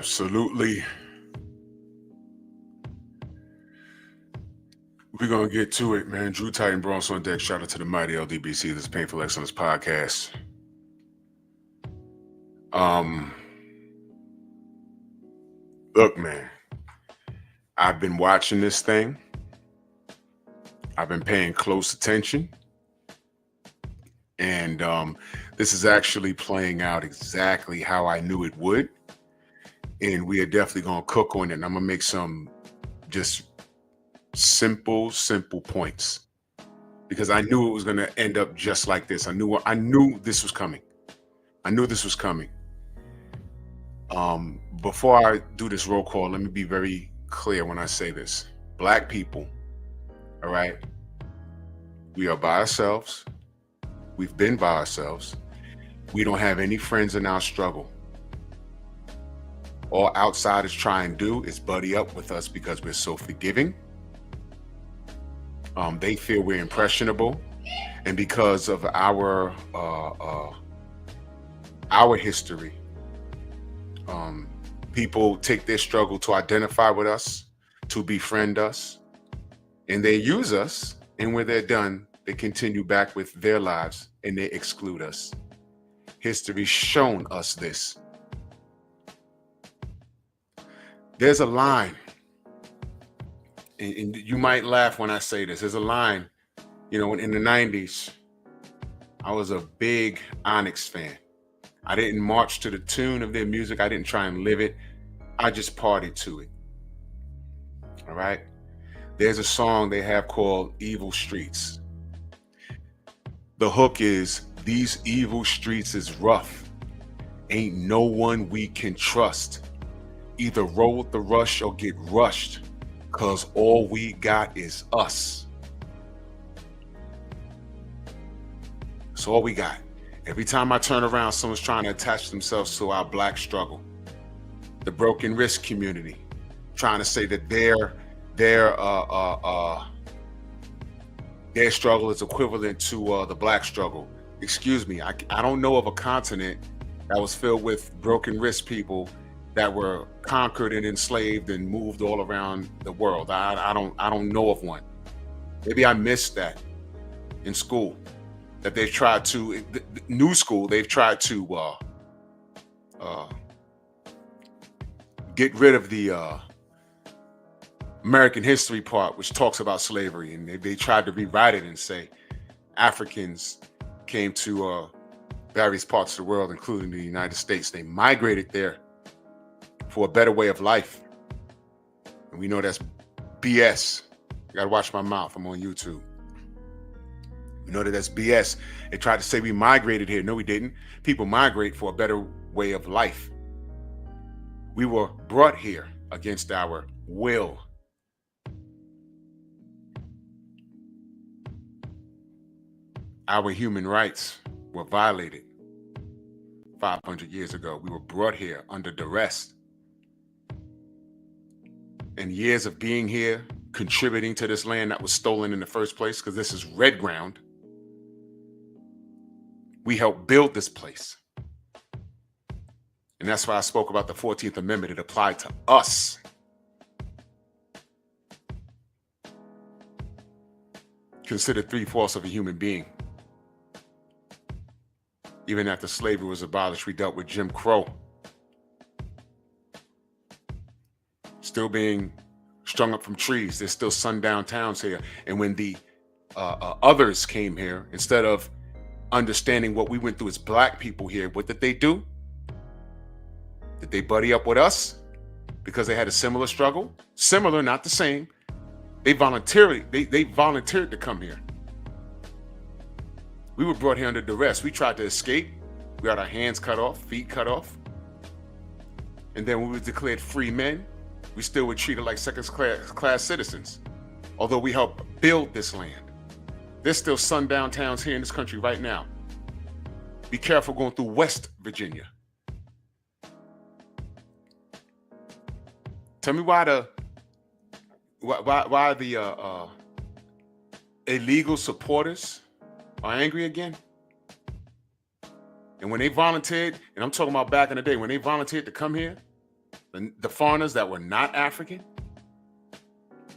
Absolutely. We're gonna get to it, man. Drew Titan Bronx on deck. Shout out to the mighty LDBC. This is Painful Excellence Podcast. Um, Look, man, I've been watching this thing. I've been paying close attention. And this is actually playing out exactly how I knew it would. And we are definitely gonna cook on it. And I'm gonna make some just simple points. Because I knew it was gonna end up just like this. I knew this was coming. I knew this was coming. Before I do this roll call, let me be very clear when I say this. Black people, all right, we are by ourselves. We've been by ourselves. We don't have any friends in our struggle. All outsiders try and do is buddy up with us because we're so forgiving. They feel we're impressionable, and because of our history, people take their struggle to identify with us, to befriend us, and they use us. And when they're done, they continue back with their lives and they exclude us. History's shown us this. There's a line, and you might laugh when I say this. There's a line, in the 90s, I was a big Onyx fan. I didn't march to the tune of their music. I didn't try and live it. I just partied to it. All right. There's a song they have called Evil Streets. The hook is, these evil streets is rough. Ain't no one we can trust. Either roll with the rush or get rushed, 'cause all we got is us. That's all we got. Every time I turn around, someone's trying to attach themselves to our Black struggle. The broken wrist community, trying to say that their struggle is equivalent to the Black struggle. Excuse me, I don't know of a continent that was filled with broken wrist people that were conquered and enslaved and moved all around the world. I don't know of one. Maybe I missed that in school. That they've tried to, the new school, they've tried to get rid of the American history part, which talks about slavery, and they tried to rewrite it and say Africans came to various parts of the world, including the United States. They migrated there for a better way of life, and we know that's BS. You gotta watch my mouth. I'm on YouTube. We know that that's BS. They tried to say we migrated here. No, we didn't. People migrate for a better way of life. We were brought here against our will. Our human rights were violated 500 years ago. We were brought here under duress. And years of being here, contributing to this land that was stolen in the first place, because this is red ground. We helped build this place. And that's why I spoke about the 14th Amendment. It applied to us. Considered 3/4 of a human being. Even after slavery was abolished, we dealt with Jim Crow. Still being strung up from trees. There's still sundown towns here. And when the others came here, instead of understanding what we went through as Black people here, what did they do? Did they buddy up with us because they had a similar struggle? Similar, not the same. They volunteered to come here. We were brought here under duress. We tried to escape. We had our hands cut off, feet cut off. And then when we were declared free men, we still were treated like second-class citizens, although we helped build this land. There's still sundown towns here in this country right now. Be careful going through West Virginia. Tell me why the illegal supporters are angry again. And when they volunteered, and I'm talking about back in the day, when they volunteered to come here, the foreigners that were not African,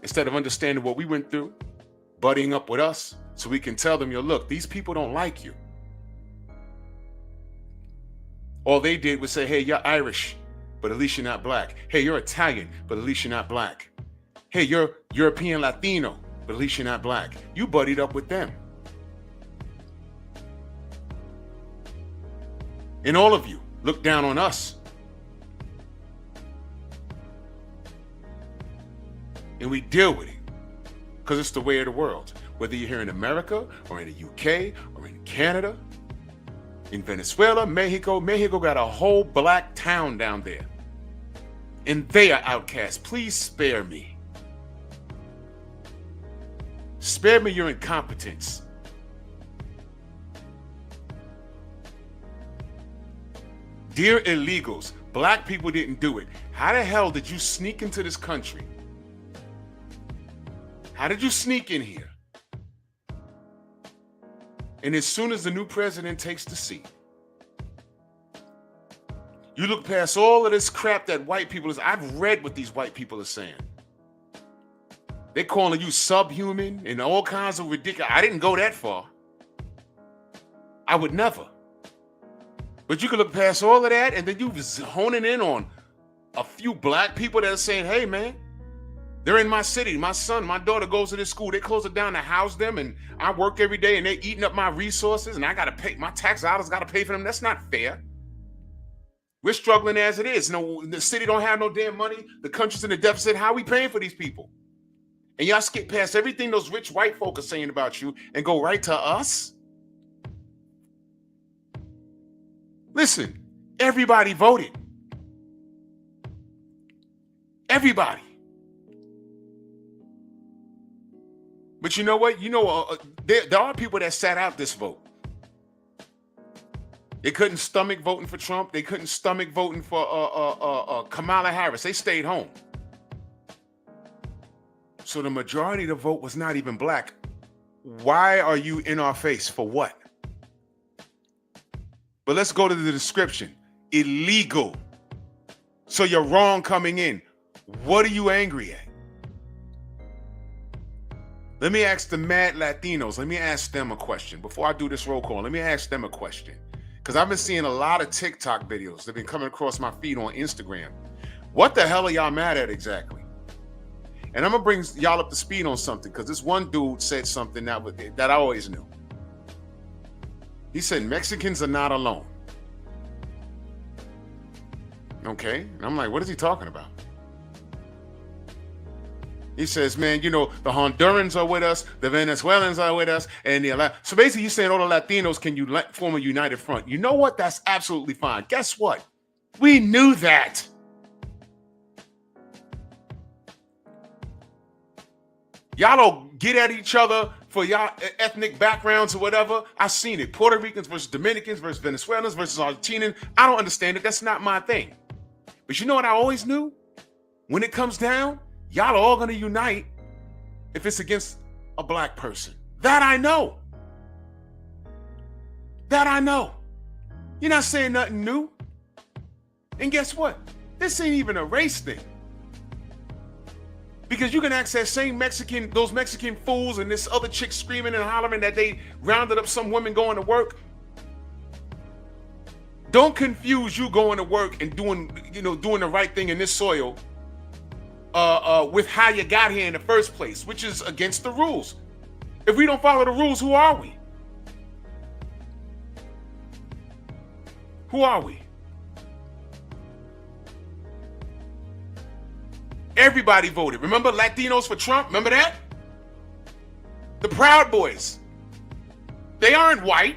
instead of understanding what we went through, buddying up with us so we can tell them, yo, look, these people don't like you. All they did was say, hey, you're Irish, but at least you're not black. Hey, you're Italian, but at least you're not black. Hey, you're European Latino, but at least you're not black. You buddied up with them. And all of you look down on us. And we deal with it because it's the way of the world. Whether you're here in America or in the UK or in Canada, in Venezuela, Mexico got a whole black town down there. And they are outcasts. Please spare me. Spare me your incompetence. Dear illegals, black people didn't do it. How the hell did you sneak into this country? How did you sneak in here? And as soon as the new president takes the seat, you look past all of this crap that white people is. I've read what these white people are saying. They're calling you subhuman and all kinds of ridiculous. I didn't go that far. I would never. But you can look past all of that, and then you just honing in on a few black people that are saying, hey, man, they're in my city. My son, my daughter goes to this school. They close it down to house them, and I work every day, and they're eating up my resources, and I got to pay. My tax dollars got to pay for them. That's not fair. We're struggling as it is. No, the city don't have no damn money. The country's in a deficit. How are we paying for these people? And y'all skip past everything those rich white folk are saying about you and go right to us? Listen, everybody voted. Everybody. But you know what? There are people that sat out this vote. They couldn't stomach voting for Trump. They couldn't stomach voting for Kamala Harris. They stayed home. So the majority of the vote was not even black. Why are you in our face? For what? But let's go to the description. Illegal. So you're wrong coming in. What are you angry at? Let me ask the mad Latinos. Let me ask them a question. Before I do this roll call, let me ask them a question. Because I've been seeing a lot of TikTok videos. They've been coming across my feed on Instagram. What the hell are y'all mad at exactly? And I'm going to bring y'all up to speed on something, because this one dude said something that I always knew. He said, Mexicans are not alone. Okay. And I'm like, what is he talking about? He says, man, the Hondurans are with us, the Venezuelans are with us, and so basically he's saying all the Latinos can form a united front. You know what? That's absolutely fine. Guess what? We knew that. Y'all don't get at each other for y'all ethnic backgrounds or whatever. I've seen it. Puerto Ricans versus Dominicans versus Venezuelans versus Argentinians. I don't understand it. That's not my thing. But you know what I always knew? When it comes down, y'all are all going to unite if it's against a black person. That I know. That I know. You're not saying nothing new. And guess what? This ain't even a race thing. Because you can ask that same those Mexican fools and this other chick screaming and hollering that they rounded up some women going to work. Don't confuse you going to work and doing the right thing in this soil with how you got here in the first place, which is against the rules. If we don't follow the rules, who are we? Who are we? Everybody voted. Remember Latinos for Trump? Remember that? The Proud Boys. They aren't white.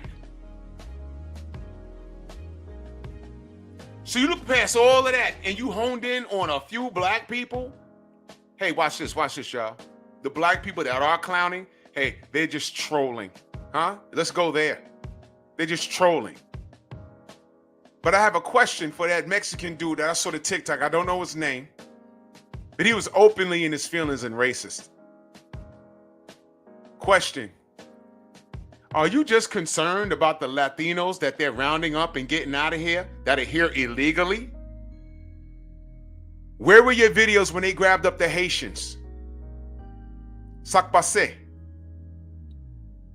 So you look past all of that and you honed in on a few black people. Hey, watch this, y'all. The black people that are clowning, hey, they're just trolling. Huh? Let's go there. They're just trolling. But I have a question for that Mexican dude that I saw the TikTok. I don't know his name. But he was openly in his feelings and racist. Question. Are you just concerned about the Latinos that they're rounding up and getting out of here, that are here illegally? Where were your videos when they grabbed up the Haitians? Sak passe.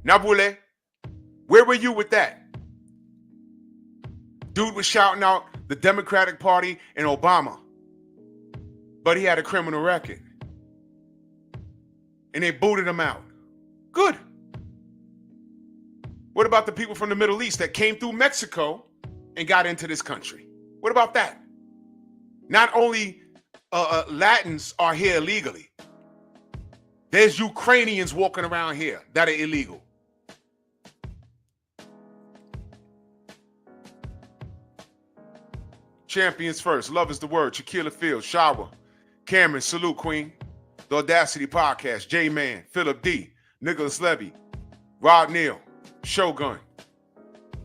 Nabule. Where were you with that? Dude was shouting out the Democratic Party and Obama, but he had a criminal record. And they booted him out. Good. What about the people from the Middle East that came through Mexico and got into this country? What about that? Not only Latins are here illegally. There's Ukrainians walking around here that are illegal. Champions first. Love is the word. Shaquilla Fields, Shower, Cameron, salute Queen. The Audacity Podcast, J-Man, Philip D, Nicholas Levy, Rod Neal, Shogun,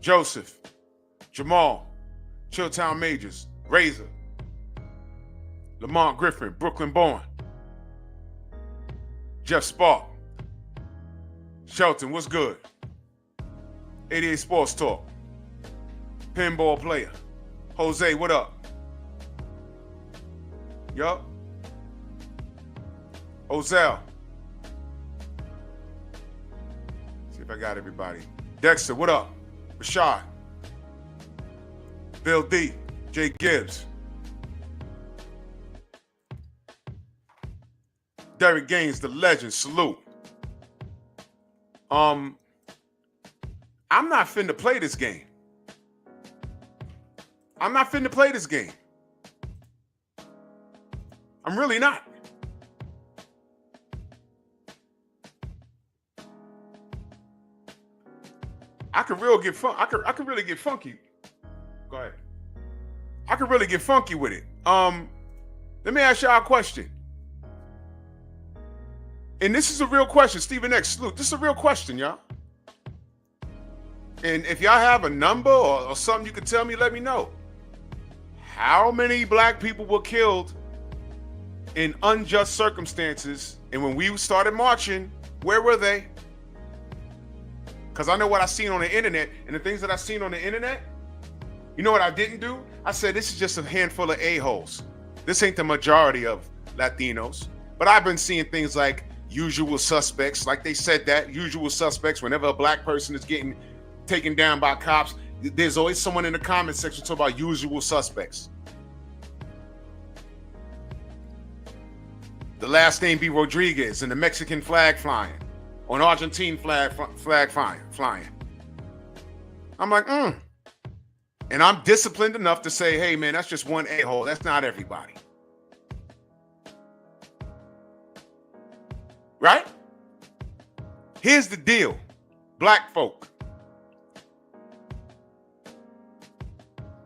Joseph, Jamal, Chilltown Majors, Razor, Lamont Griffin, Brooklyn Born, Jeff Spark, Shelton, what's good? 88 Sports Talk, Pinball Player, Jose, what up? Yup. Ozell. See if I got everybody. Dexter, what up? Rashad. Bill D. Jay Gibbs. Derek Gaines, the legend. Salute. I'm not finna play this game. I'm not finna play this game. I'm really not. I could really get really get funky. Go ahead. I could really get funky with it. Let me ask y'all a question. And this is a real question. Stephen X, salute. This is a real question, y'all. And if y'all have a number or something you can tell me, let me know. How many black people were killed in unjust circumstances? And when we started marching, where were they? Because I know what I seen on the internet, and the things that I seen on the internet, you know what I didn't do? I said, this is just a handful of a-holes. This ain't the majority of Latinos. But I've been seeing things like usual suspects, like they said that, usual suspects, whenever a black person is getting taken down by cops, there's always someone in the comment section talking about usual suspects. The last name be Rodriguez and the Mexican flag flying. Or an Argentine flag flying. I'm like, And I'm disciplined enough to say, hey, man, that's just one a-hole. That's not everybody. Right? Here's the deal, black folk.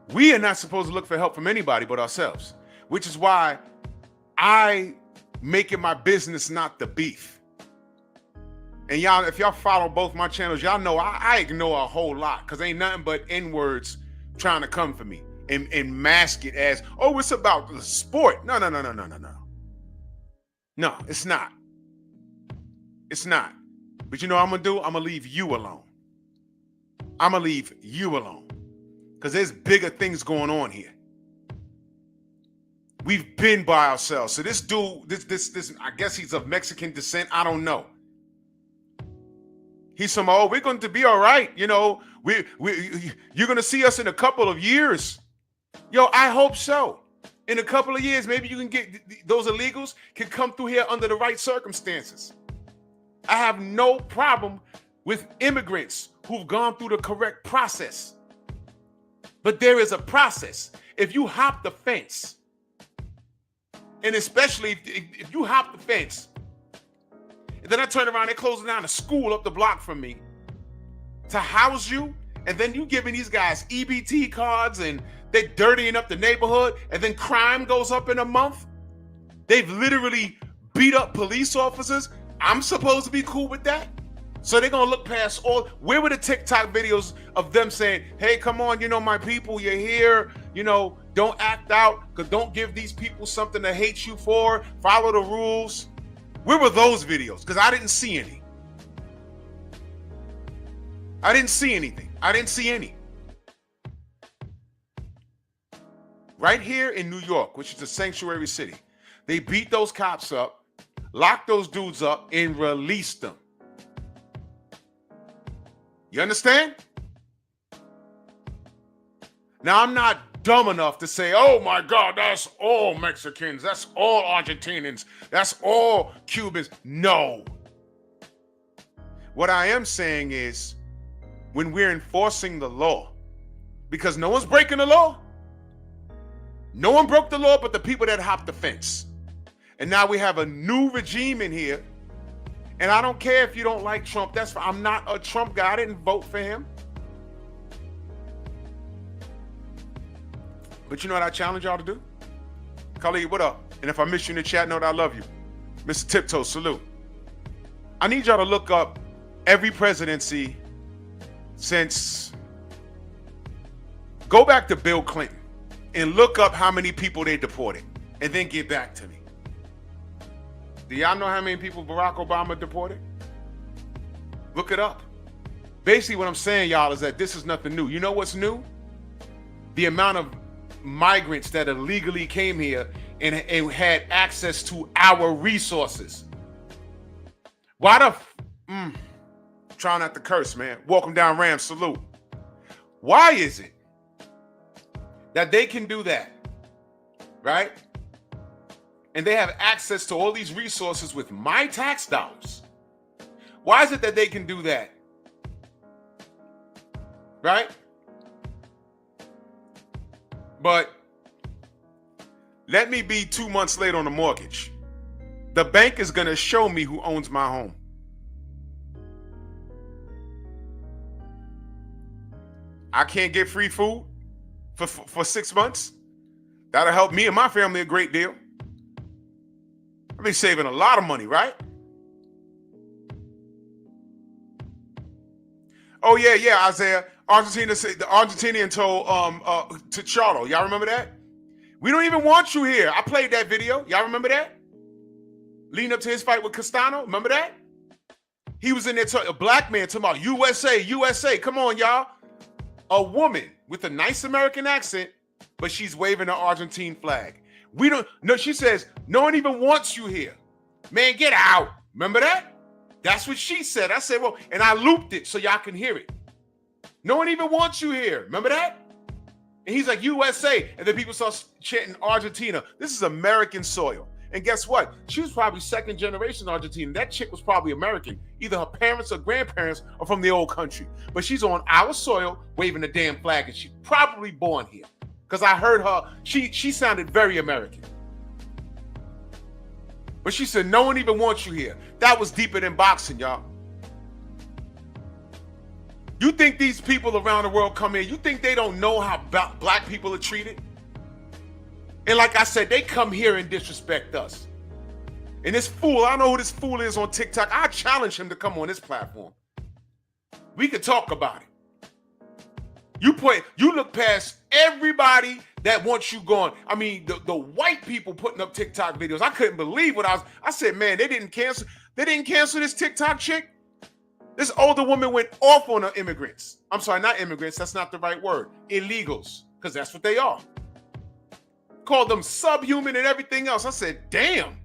We are not supposed to look for help from anybody but ourselves, which is why I make it my business not the beef. And y'all, if y'all follow both my channels, y'all know I ignore a whole lot because ain't nothing but N-words trying to come for me and mask it as, oh, it's about the sport. No. No, it's not. It's not. But you know what I'm going to do? I'm going to leave you alone. I'm going to leave you alone because there's bigger things going on here. We've been by ourselves. So this dude, this, I guess he's of Mexican descent. I don't know. He's some, oh, we're going to be all right. You know, you're going to see us in a couple of years. Yo, I hope so. In a couple of years, maybe you can get, those illegals can come through here under the right circumstances. I have no problem with immigrants who've gone through the correct process. But there is a process. If you hop the fence, and especially if you hop the fence, and then I turn around, they're closing down a school up the block from me to house you, and then you giving these guys EBT cards, and they're dirtying up the neighborhood, and then crime goes up in a month. They've literally beat up police officers. I'm supposed to be cool with that? So they're going to look past all. Where were the TikTok videos of them saying, hey, come on, you know, my people, you're here. You know, don't act out, because don't give these people something to hate you for. Follow the rules. Where were those videos? Because I didn't see any. I didn't see anything. I didn't see any. right here in New York, which is a sanctuary city. They beat those cops up, locked those dudes up, and released them. You understand? Now, I'm not dumb enough to say, oh my God, that's all Mexicans, that's all Argentinians, that's all Cubans. No. What I am saying is, when we're enforcing the law, because no one's breaking the law. No one broke the law but the people that hopped the fence. And now we have a new regime in here. And I don't care if you don't like Trump. That's fine. I'm not a Trump guy. I didn't vote for him. But you know what I challenge y'all to do? Khalid, what up? And if I miss you in the chat, know that I love you. Mr. Tiptoe, salute. I need y'all to look up every presidency since... Go back to Bill Clinton and look up how many people they deported and then get back to me. Do y'all know how many people Barack Obama deported? Look it up. Basically what I'm saying, y'all, is that this is nothing new. You know what's new? The amount of migrants that illegally came here and had access to our resources. Why the... Try not to curse, man. Welcome down, Ram. Salute. Why is it that they can do that, right? And they have access to all these resources with my tax dollars. Why is it that they can do that? Right? But let me be 2 months late on the mortgage. The bank is going to show me who owns my home. I can't get free food for 6 months. That'll help me and my family a great deal. I've been saving a lot of money, right? Oh yeah, Isaiah. Argentina said the Argentinian told T'Challa. Y'all remember that? We don't even want you here. I played that video. Y'all remember that? Leading up to his fight with Castano. Remember that? He was in there, a black man talking about USA, USA. Come on, y'all. A woman with a nice American accent, but she's waving an Argentine flag. We don't, no, she says, no one even wants you here. Man, get out. Remember that? That's what she said. I said, well, and I looped it so y'all can hear it. No one even wants you here. Remember that? And he's like, USA. And then people start chanting Argentina. This is American soil. And guess what? She was probably second generation Argentine. That chick was probably American. Either her parents or grandparents are from the old country. But she's on our soil waving the damn flag, and she's probably born here. Because I heard her, she sounded very American. But she said, no one even wants you here. That was deeper than boxing, y'all. You think these people around the world come in, you think they don't know how black people are treated? And like I said, they come here and disrespect us. And this fool, I don't know who this fool is on TikTok. I challenge him to come on this platform. We could talk about it. You look past everybody that wants you gone. I mean, the white people putting up TikTok videos. I couldn't believe what I said, man, they didn't cancel this TikTok chick. This older woman went off on the immigrants. I'm sorry, not immigrants. That's not the right word. Illegals, because that's what they are. Called them subhuman and everything else. I said, damn.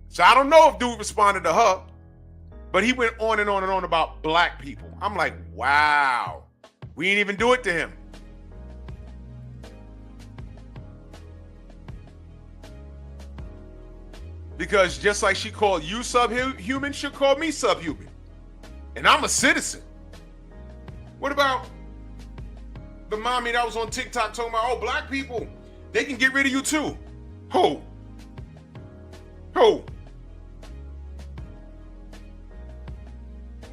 So I don't know if dude responded to her, but he went on and on and on about black people. I'm like, wow. We ain't even do it to him. Because just like she called you subhuman, she'll call me subhuman. And I'm a citizen. What about the mommy that was on TikTok talking about, oh, black people, they can get rid of you too? Who?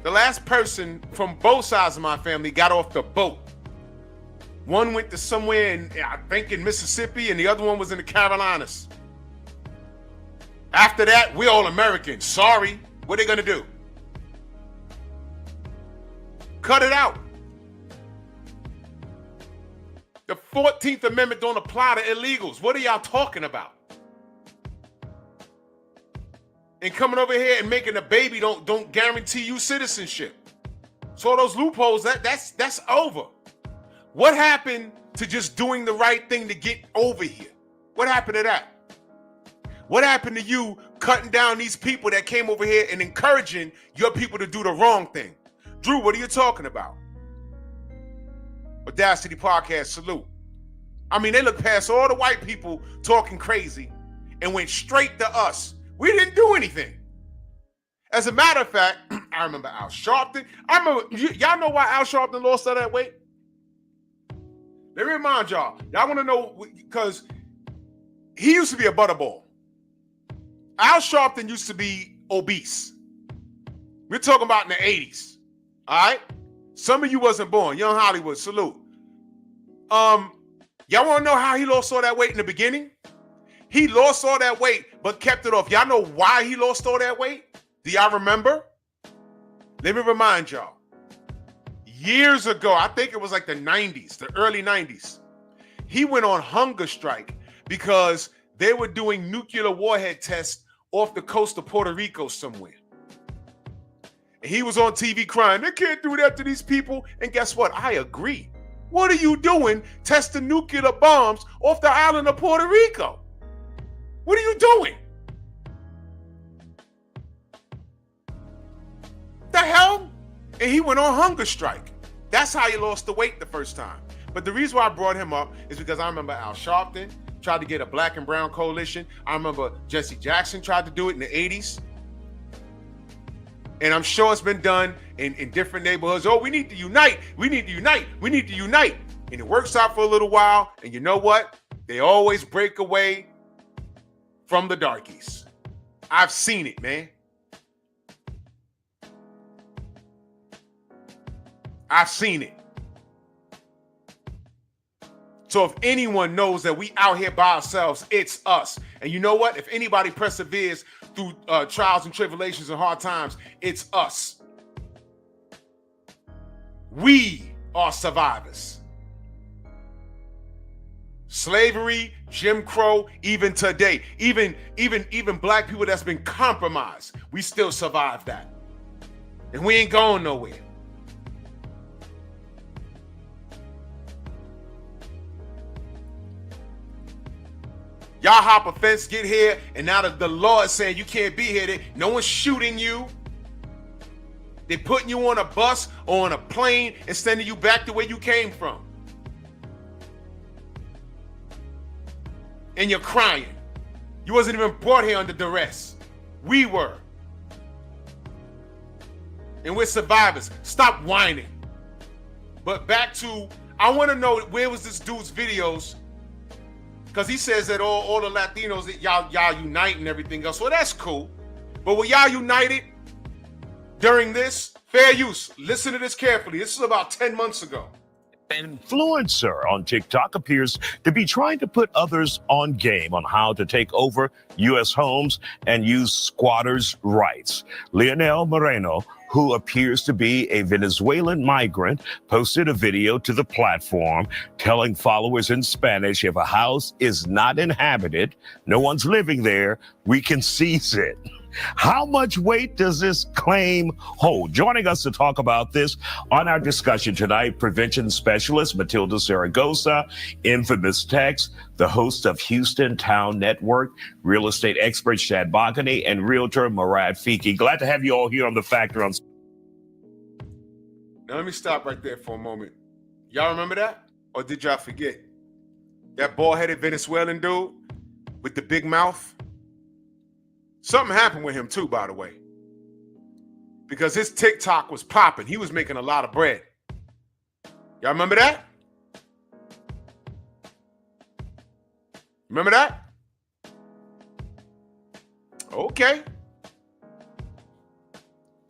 The last person from both sides of my family got off the boat. One went to somewhere in, I think in Mississippi, and the other one was in the Carolinas. After that, we're all Americans. Sorry. What are they gonna do? Cut it out. The 14th Amendment don't apply to illegals. What are y'all talking about? And coming over here and making a baby don't guarantee you citizenship. So those loopholes, that's over. What happened to just doing the right thing to get over here? What happened to that? What happened to you cutting down these people that came over here and encouraging your people to do the wrong thing? Drew, what are you talking about? Audacity Podcast, salute. I mean, they looked past all the white people talking crazy and went straight to us. We didn't do anything. As a matter of fact, I remember Al Sharpton. Y'all know why Al Sharpton lost all that weight? Let me remind y'all. Y'all want to know, because he used to be a butterball. Al Sharpton used to be obese. We're talking about in the 80s. All right? Some of you wasn't born. Young Hollywood, salute. Y'all want to know how he lost all that weight in the beginning? He lost all that weight, but kept it off. Y'all know why he lost all that weight? Do y'all remember? Let me remind y'all. Years ago, I think it was like the 90s, the early 90s, he went on hunger strike because they were doing nuclear warhead tests off the coast of Puerto Rico somewhere. And he was on TV crying, they can't do that to these people. And guess what? I agree. What are you doing testing nuclear bombs off the island of Puerto Rico? What are you doing? The hell? And he went on hunger strike. That's how he lost the weight the first time. But the reason why I brought him up is because I remember Al Sharpton tried to get a black and brown coalition. I remember Jesse Jackson tried to do it in the 80s. And I'm sure it's been done in different neighborhoods. Oh, we need to unite. We need to unite. We need to unite. And it works out for a little while. And you know what? They always break away from the darkies. I've seen it, man. I've seen it. So if anyone knows that we out here by ourselves, it's us. And you know what? If anybody perseveres through trials and tribulations and hard times, it's us. We are survivors. Slavery, Jim Crow, even today, even black people that's been compromised, we still survive that. And we ain't going nowhere. Y'all hop a fence, get here, and now the law is saying you can't be here. No one's shooting you. They're putting you on a bus or on a plane and sending you back to where you came from. And you're crying. You wasn't even brought here under duress. We were. And we're survivors. Stop whining. But back to, I want to know, where was this dude's videos? Because he says that all the Latinos, that y'all unite and everything else. Well, that's cool. But were y'all united during this? Fair use. Listen to this carefully. This is about 10 months ago. An influencer on TikTok appears to be trying to put others on game on how to take over U.S. homes and use squatters' rights. Leonel Moreno, who appears to be a Venezuelan migrant, posted a video to the platform telling followers in Spanish, if a house is not inhabited, no one's living there, we can seize it. How much weight does this claim hold? Joining us to talk about this on our discussion tonight, prevention specialist Matilda Zaragoza, infamous Tex, the host of Houston Town Network, real estate expert Shad Baghani, and realtor Murad Fiki. Glad to have you all here on The Factor. Now let me stop right there for a moment. Y'all remember that? Or did y'all forget? That bald-headed Venezuelan dude with the big mouth? Something happened with him too, by the way. Because his TikTok was popping. He was making a lot of bread. Y'all remember that? Remember that? Okay.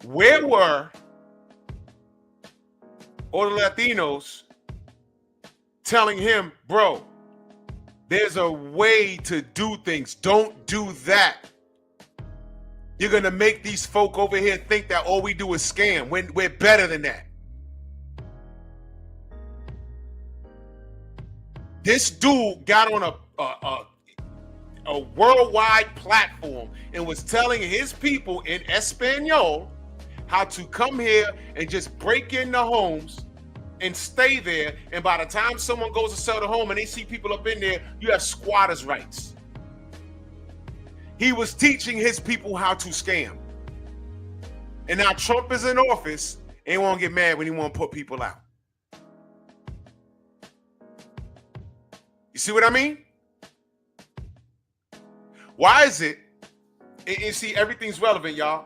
Where were all the Latinos telling him, bro, there's a way to do things. Don't do that. You're going to make these folk over here think that all we do is scam. We're better than that. This dude got on a worldwide platform and was telling his people in Espanol how to come here and just break into homes and stay there. And by the time someone goes to sell the home and they see people up in there, you have squatters' rights. He was teaching his people how to scam. And now Trump is in office and he won't get mad when he won't put people out. You see what I mean? Why is it? And see, everything's relevant, y'all.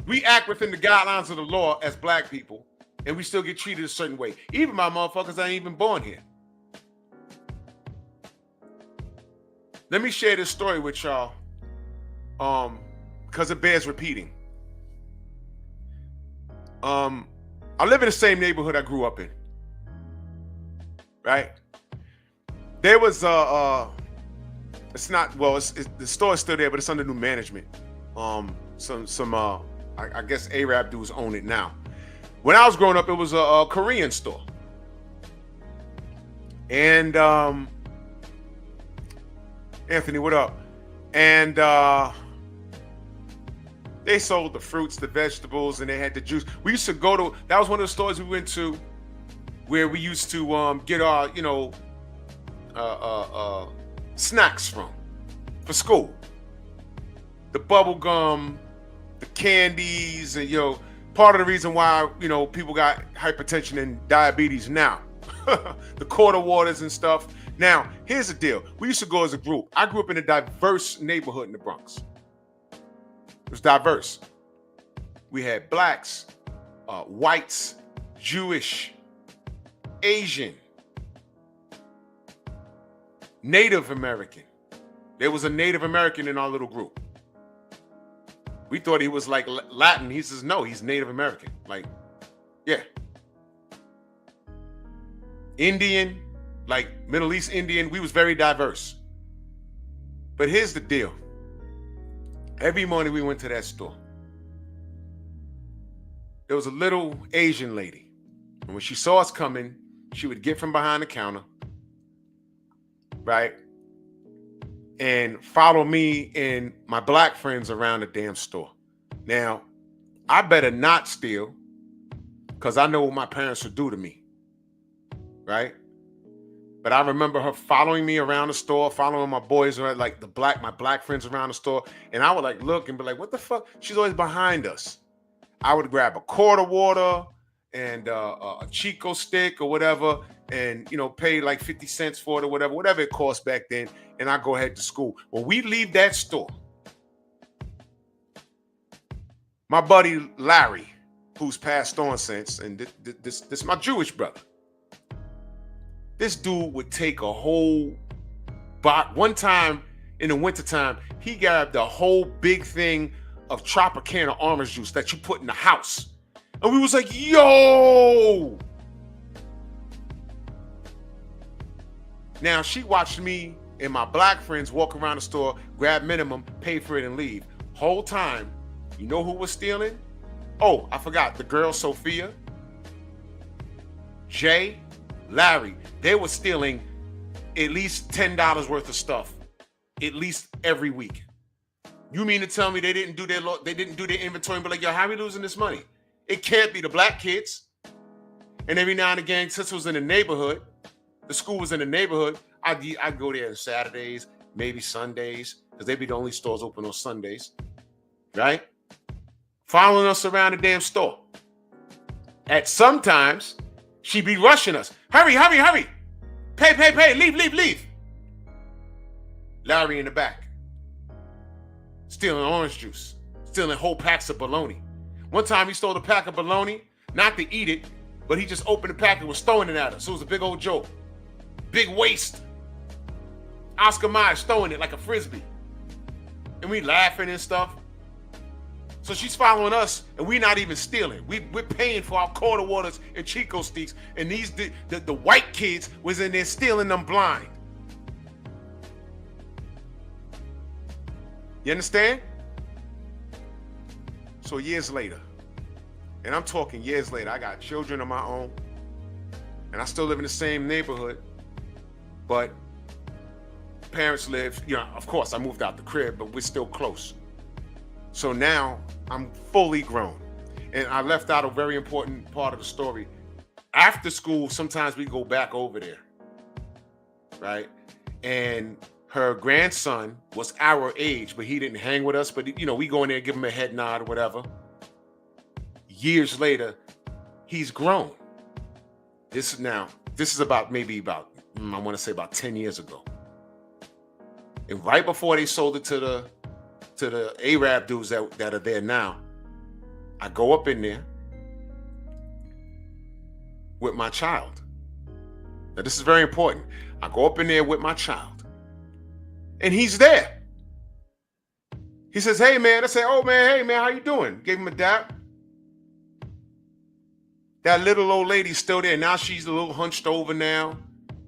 We act within the guidelines of the law as black people, and we still get treated a certain way. Even my motherfuckers ain't even born here. Let me share this story with y'all, because it bears repeating. I live in the same neighborhood I grew up in, right? There was it's not, well, the store is still there, but it's under new management. I guess Arab dudes own it now. When I was growing up, it was a Korean store. And Anthony, what up? And they sold the fruits, the vegetables, and they had the juice. We used to go to, that was one of the stores we went to where we used to get our, snacks for school. The bubble gum, the candies, and part of the reason why people got hypertension and diabetes now. The quarter waters and stuff. Now, here's the deal. We used to go as a group. I grew up in a diverse neighborhood in the Bronx. It was diverse. We had blacks, whites, Jewish, Asian, Native American. There was a Native American in our little group. We thought he was like Latin. He says, no, he's Native American. Like, yeah. Indian, like Middle East Indian. We was very diverse. But here's the deal. Every morning we went to that store. There was a little Asian lady. And when she saw us coming, she would get from behind the counter, right? And follow me and my black friends around the damn store. Now, I better not steal because I know what my parents would do to me, right? But I remember her following me around the store, following my boys around, like my black friends around the store. And I would like look and be like, what the fuck? She's always behind us. I would grab a quarter water and a Chico stick or whatever, and pay like 50 cents for it or whatever it cost back then, and I go ahead to school. When we leave that store, my buddy Larry, who's passed on since, and this my Jewish brother, this dude would take a whole box. One time in the wintertime, he grabbed a whole big thing of Tropicana orange juice that you put in the house. And we was like, yo! Now, she watched me and my black friends walk around the store, grab minimum, pay for it, and leave. Whole time, you know who was stealing? Oh, I forgot. The girl, Sophia, Jay, Larry. They were stealing at least $10 worth of stuff, at least every week. You mean to tell me they didn't do their inventory and be like, yo, how are we losing this money? It can't be the black kids. And every now and again, since it was in the neighborhood, the school was in the neighborhood, I'd go there on Saturdays, maybe Sundays, because they'd be the only stores open on Sundays, right? Following us around the damn store. At sometimes, she'd be rushing us. Hurry, hurry, hurry. Pay, leave. Larry in the back. Stealing orange juice. Stealing whole packs of bologna. One time he stole a pack of bologna, not to eat it, but he just opened the pack and was throwing it at us. So it was a big old joke. Big waist. Oscar Mayer throwing it like a frisbee. And we laughing and stuff. So she's following us and we're not even stealing. We're paying for our quarter waters and Chico sticks. And the white kids was in there stealing them blind. You understand? So years later, and I'm talking years later, I got children of my own, and I still live in the same neighborhood, but parents live, of course I moved out the crib, but we're still close. So now I'm fully grown. And I left out a very important part of the story. After school, sometimes we go back over there, right? And her grandson was our age, but he didn't hang with us. But we go in there, give him a head nod or whatever. Years later, he's grown. This is about I want to say about 10 years ago. And right before they sold it to the Arab dudes that are there now, I go up in there with my child. Now, this is very important. I go up in there with my child, and he's there. He says, "Hey, man." I say, "Oh, man, hey, man, how you doing?" Gave him a dap. That little old lady's still there. Now she's a little hunched over now,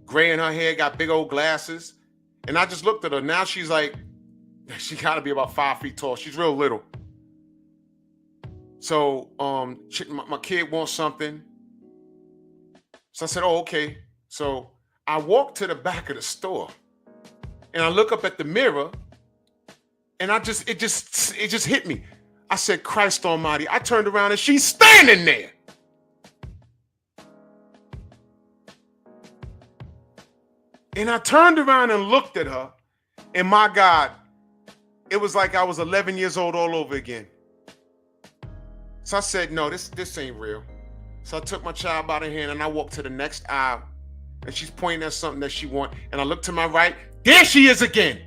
gray in her hair, got big old glasses. And I just looked at her. Now she's like, she got to be about 5 feet tall. She's real little. So my kid wants something. So I said, "Oh, okay." So I walked to the back of the store, and I look up at the mirror, and it just hit me. I said, "Christ Almighty!" I turned around, and she's standing there. And I turned around and looked at her, and my God, it was like I was 11 years old all over again. So I said, "No, this ain't real." So I took my child by the hand, and I walked to the next aisle, and she's pointing at something that she wants. And I looked to my right, there she is again.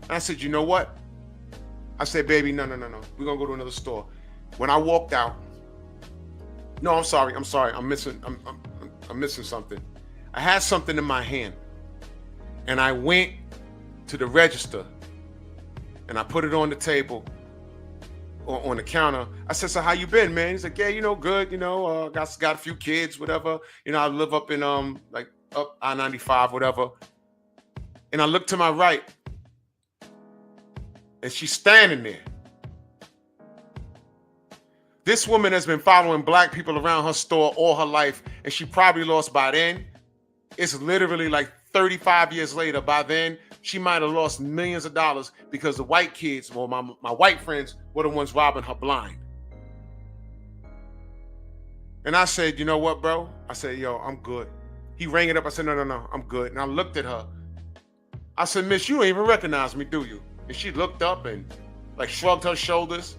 And I said, "You know what?" I said, "Baby, no. We're gonna go to another store." When I walked out, no, I'm sorry. I'm missing something. I had something in my hand, and I went to the register, and I put it on the table, on the counter. I said, "So how you been, man?" He's like, "Yeah, good. Got a few kids, whatever. I live up in up I-95, whatever." And I looked to my right, and she's standing there. This woman has been following black people around her store all her life, and she probably lost by then. It's literally like 35 years later. By then, she might have lost millions of dollars because the white kids, well, my white friends, were the ones robbing her blind. And I said, "You know what, bro?" I said, "Yo, I'm good." He rang it up. I said, No, I'm good." And I looked at her. I said, "Miss, you don't even recognize me, do you?" And she looked up and shrugged her shoulders.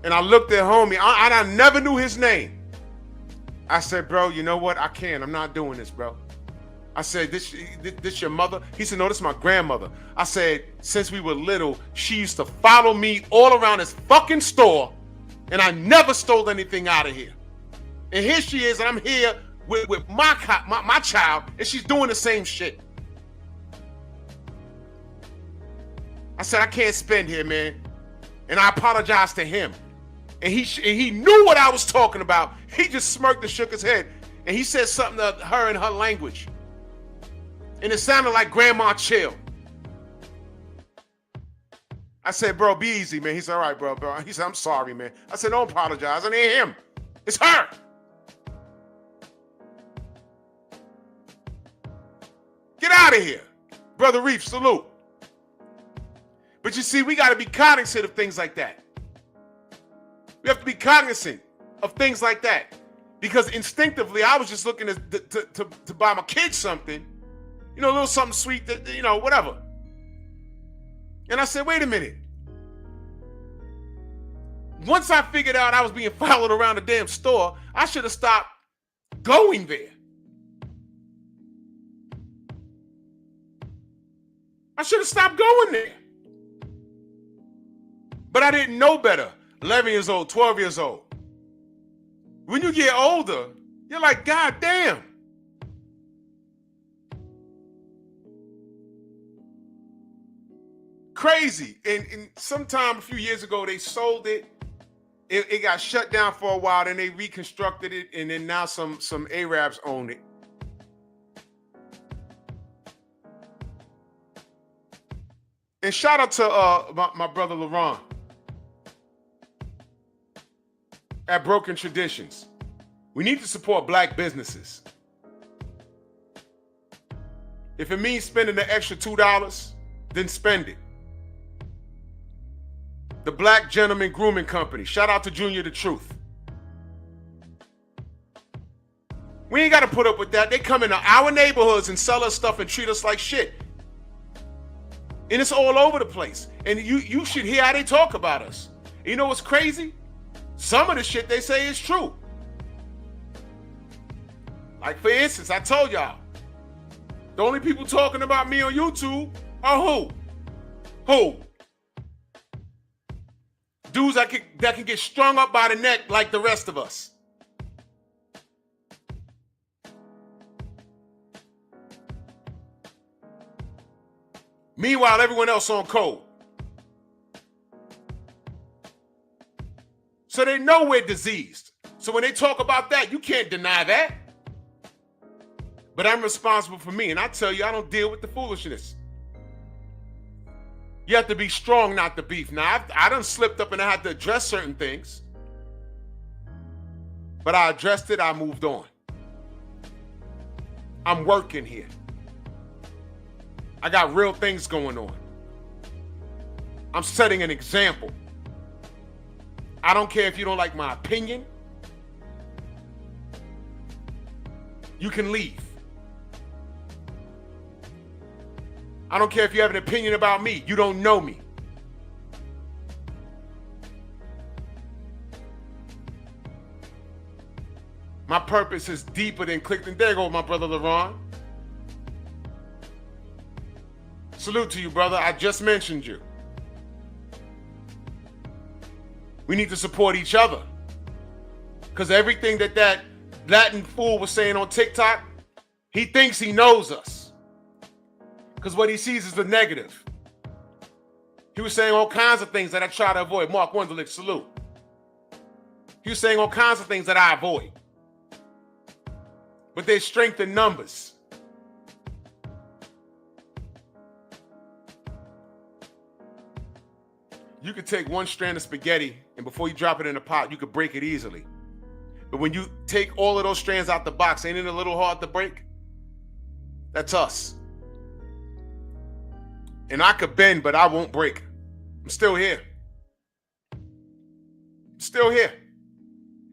And I looked at homie. I never knew his name. I said, "Bro, you know what? I can't. I'm not doing this, bro." I said, this your mother?" He said, "No, this is my grandmother." I said, "Since we were little, she used to follow me all around this fucking store, and I never stole anything out of here. And here she is, and I'm here with my child, and she's doing the same shit." I said, "I can't spend here, man." And I apologized to him. And he knew what I was talking about. He just smirked and shook his head. And he said something to her in her language. And it sounded like "Grandma, chill." I said, "Bro, be easy, man." He said, "All right, bro. He said, "I'm sorry, man." I said, "Don't apologize. It ain't him. It's her." Get out of here. Brother Reef, salute. But you see, we got to be cognizant of things like that. We have to be cognizant of things like that. Because instinctively, I was just looking to buy my kids something, a little something sweet, that whatever. And I said, "Wait a minute." Once I figured out I was being followed around the damn store, I should have stopped going there. I should have stopped going there. But I didn't know better. 11 years old, 12 years old. When you get older, you're like, God damn. Crazy. And sometime a few years ago, they sold it. It got shut down for a while, then they reconstructed it, and then now some Arabs own it. And shout out to my brother LaRon at Broken Traditions. We need to support black businesses. If it means spending the extra $2, then spend it. The Black Gentleman Grooming Company. Shout out to Junior the Truth. We ain't got to put up with that. They come into our neighborhoods and sell us stuff and treat us like shit. And it's all over the place. And you should hear how they talk about us. And you know what's crazy? Some of the shit they say is true. Like, for instance, I told y'all, the only people talking about me on YouTube are who? Who? Dudes that can get strung up by the neck like the rest of us. Meanwhile, everyone else on code. So they know we're diseased. So when they talk about that, you can't deny that. But I'm responsible for me. And I tell you, I don't deal with the foolishness. You have to be strong not to beef. Now, I done slipped up and I had to address certain things. But I addressed it, I moved on. I'm working here. I got real things going on. I'm setting an example. I don't care if you don't like my opinion. You can leave. I don't care if you have an opinion about me. You don't know me. My purpose is deeper than Clifton. There goes my brother LaRon. Salute to you, brother. I just mentioned you. We need to support each other. Because everything that Latin fool was saying on TikTok, he thinks he knows us. Because what he sees is the negative. He was saying all kinds of things that I try to avoid. Mark Wunderlich, salute. He was saying all kinds of things that I avoid. But there's strength in numbers. You could take one strand of spaghetti and before you drop it in a pot, you could break it easily. But when you take all of those strands out the box, ain't it a little hard to break? That's us. And I could bend, but I won't break. I'm still here. Still here.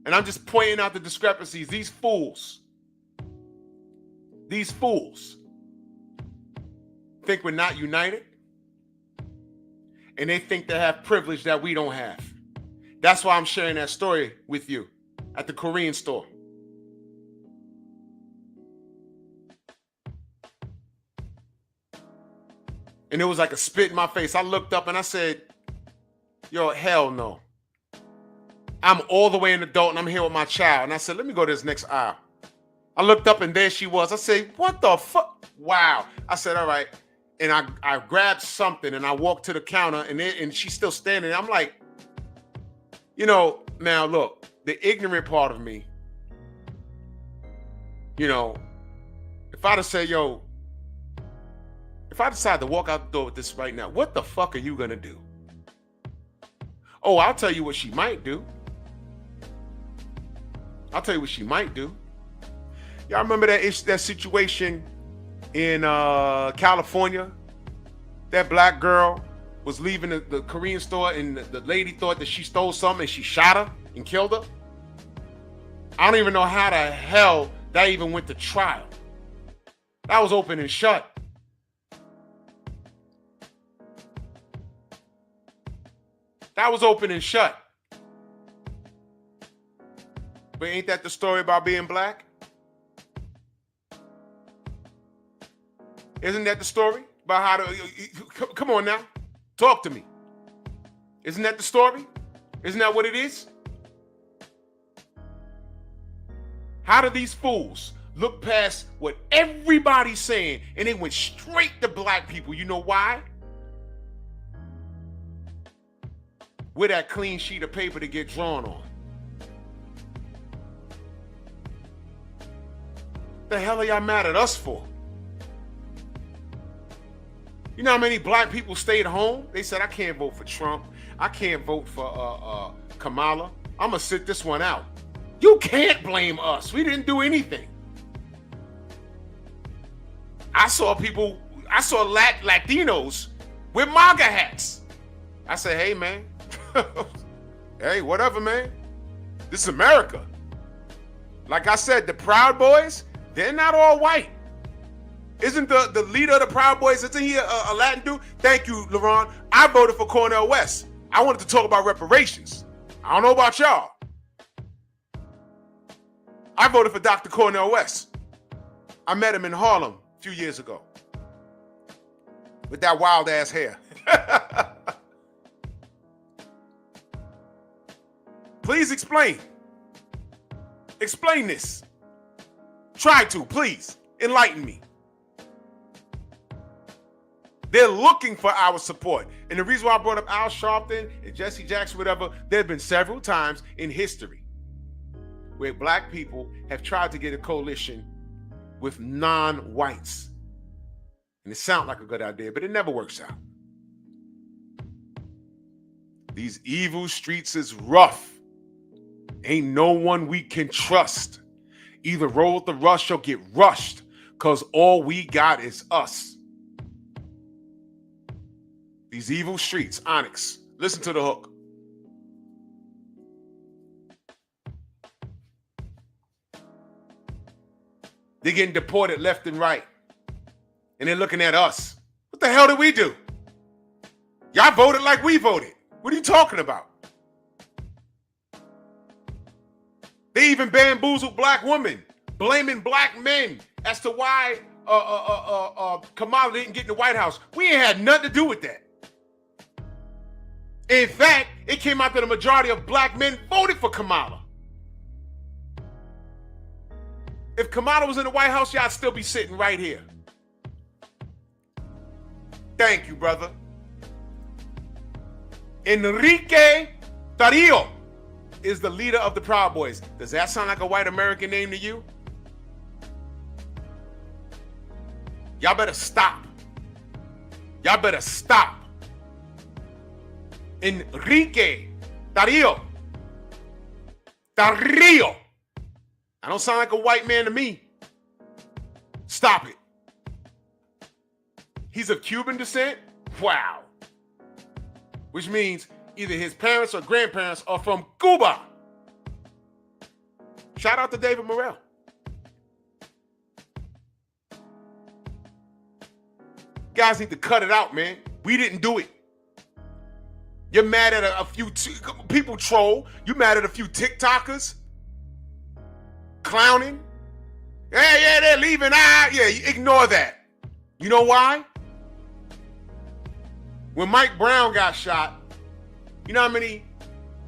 And I'm just pointing out the discrepancies. These fools think we're not united. And they think they have privilege that we don't have. That's why I'm sharing that story with you at the Korean store. And it was like a spit in my face. I looked up and I said, yo, hell no. I'm all the way an adult and I'm here with my child. And I said, let me go to this next aisle. I looked up and there she was. I said, what the fuck? Wow. I said, all right. And I grabbed something and I walked to the counter and she's still standing. I'm like, you know, now look, the ignorant part of me, you know, if I'd have said, yo, if I decide to walk out the door with this right now, what the fuck are you going to do? Oh, I'll tell you what she might do. I'll tell you what she might do. Y'all remember that situation in California? That black girl was leaving the Korean store and the lady thought that she stole something and she shot her and killed her. I don't even know how the hell that even went to trial. That was open and shut. That was open and shut. But ain't that the story about being black? Isn't that the story about how to, come on now, talk to me. Isn't that the story? Isn't that what it is? How do these fools look past what everybody's saying and they went straight to black people? You know why? We're that clean sheet of paper to get drawn on. The hell are y'all mad at us for? You know how many black people stayed home? They said, I can't vote for Trump. I can't vote for Kamala. I'm going to sit this one out. You can't blame us. We didn't do anything. I saw Latinos with MAGA hats. I said, hey, man, Hey, whatever, man. This is America. Like I said, the Proud Boys, they're not all white. Isn't the leader of the Proud Boys, isn't he a Latin dude? Thank you, LeRon. I voted for Cornel West. I wanted to talk about reparations. I don't know about y'all. I voted for Dr. Cornel West. I met him in Harlem a few years ago with that wild ass hair. Please explain. Explain this. Try to, please. Enlighten me. They're looking for our support. And the reason why I brought up Al Sharpton and Jesse Jackson, whatever, there have been several times in history where black people have tried to get a coalition with non-whites. And it sounds like a good idea, but it never works out. These evil streets is rough. Ain't no one we can trust. Either roll with the rush or get rushed, because all we got is us. These evil streets, Onyx. Listen to the hook. They're getting deported left and right. And they're looking at us. What the hell did we do? Y'all voted like we voted. What are you talking about? They even bamboozled black women, blaming black men as to why Kamala didn't get in the White House. We ain't had nothing to do with that. In fact, it came out that the majority of black men voted for Kamala. If Kamala was in the White House, y'all still be sitting right here. Thank you, brother. Enrique Tarrio is the leader of the Proud Boys. Does that sound like a white American name to you? Y'all better stop. Y'all better stop. Enrique Tarrio. Tarrio. I don't sound like a white man to me. Stop it. He's of Cuban descent? Wow. Which means either his parents or grandparents are from Cuba. Shout out to David Morrell. Guys need to cut it out, man. We didn't do it. You're mad at a few people troll. You mad at a few TikTokers clowning. Yeah, they're leaving. Yeah, ignore that. You know why? When Mike Brown got shot, you know how many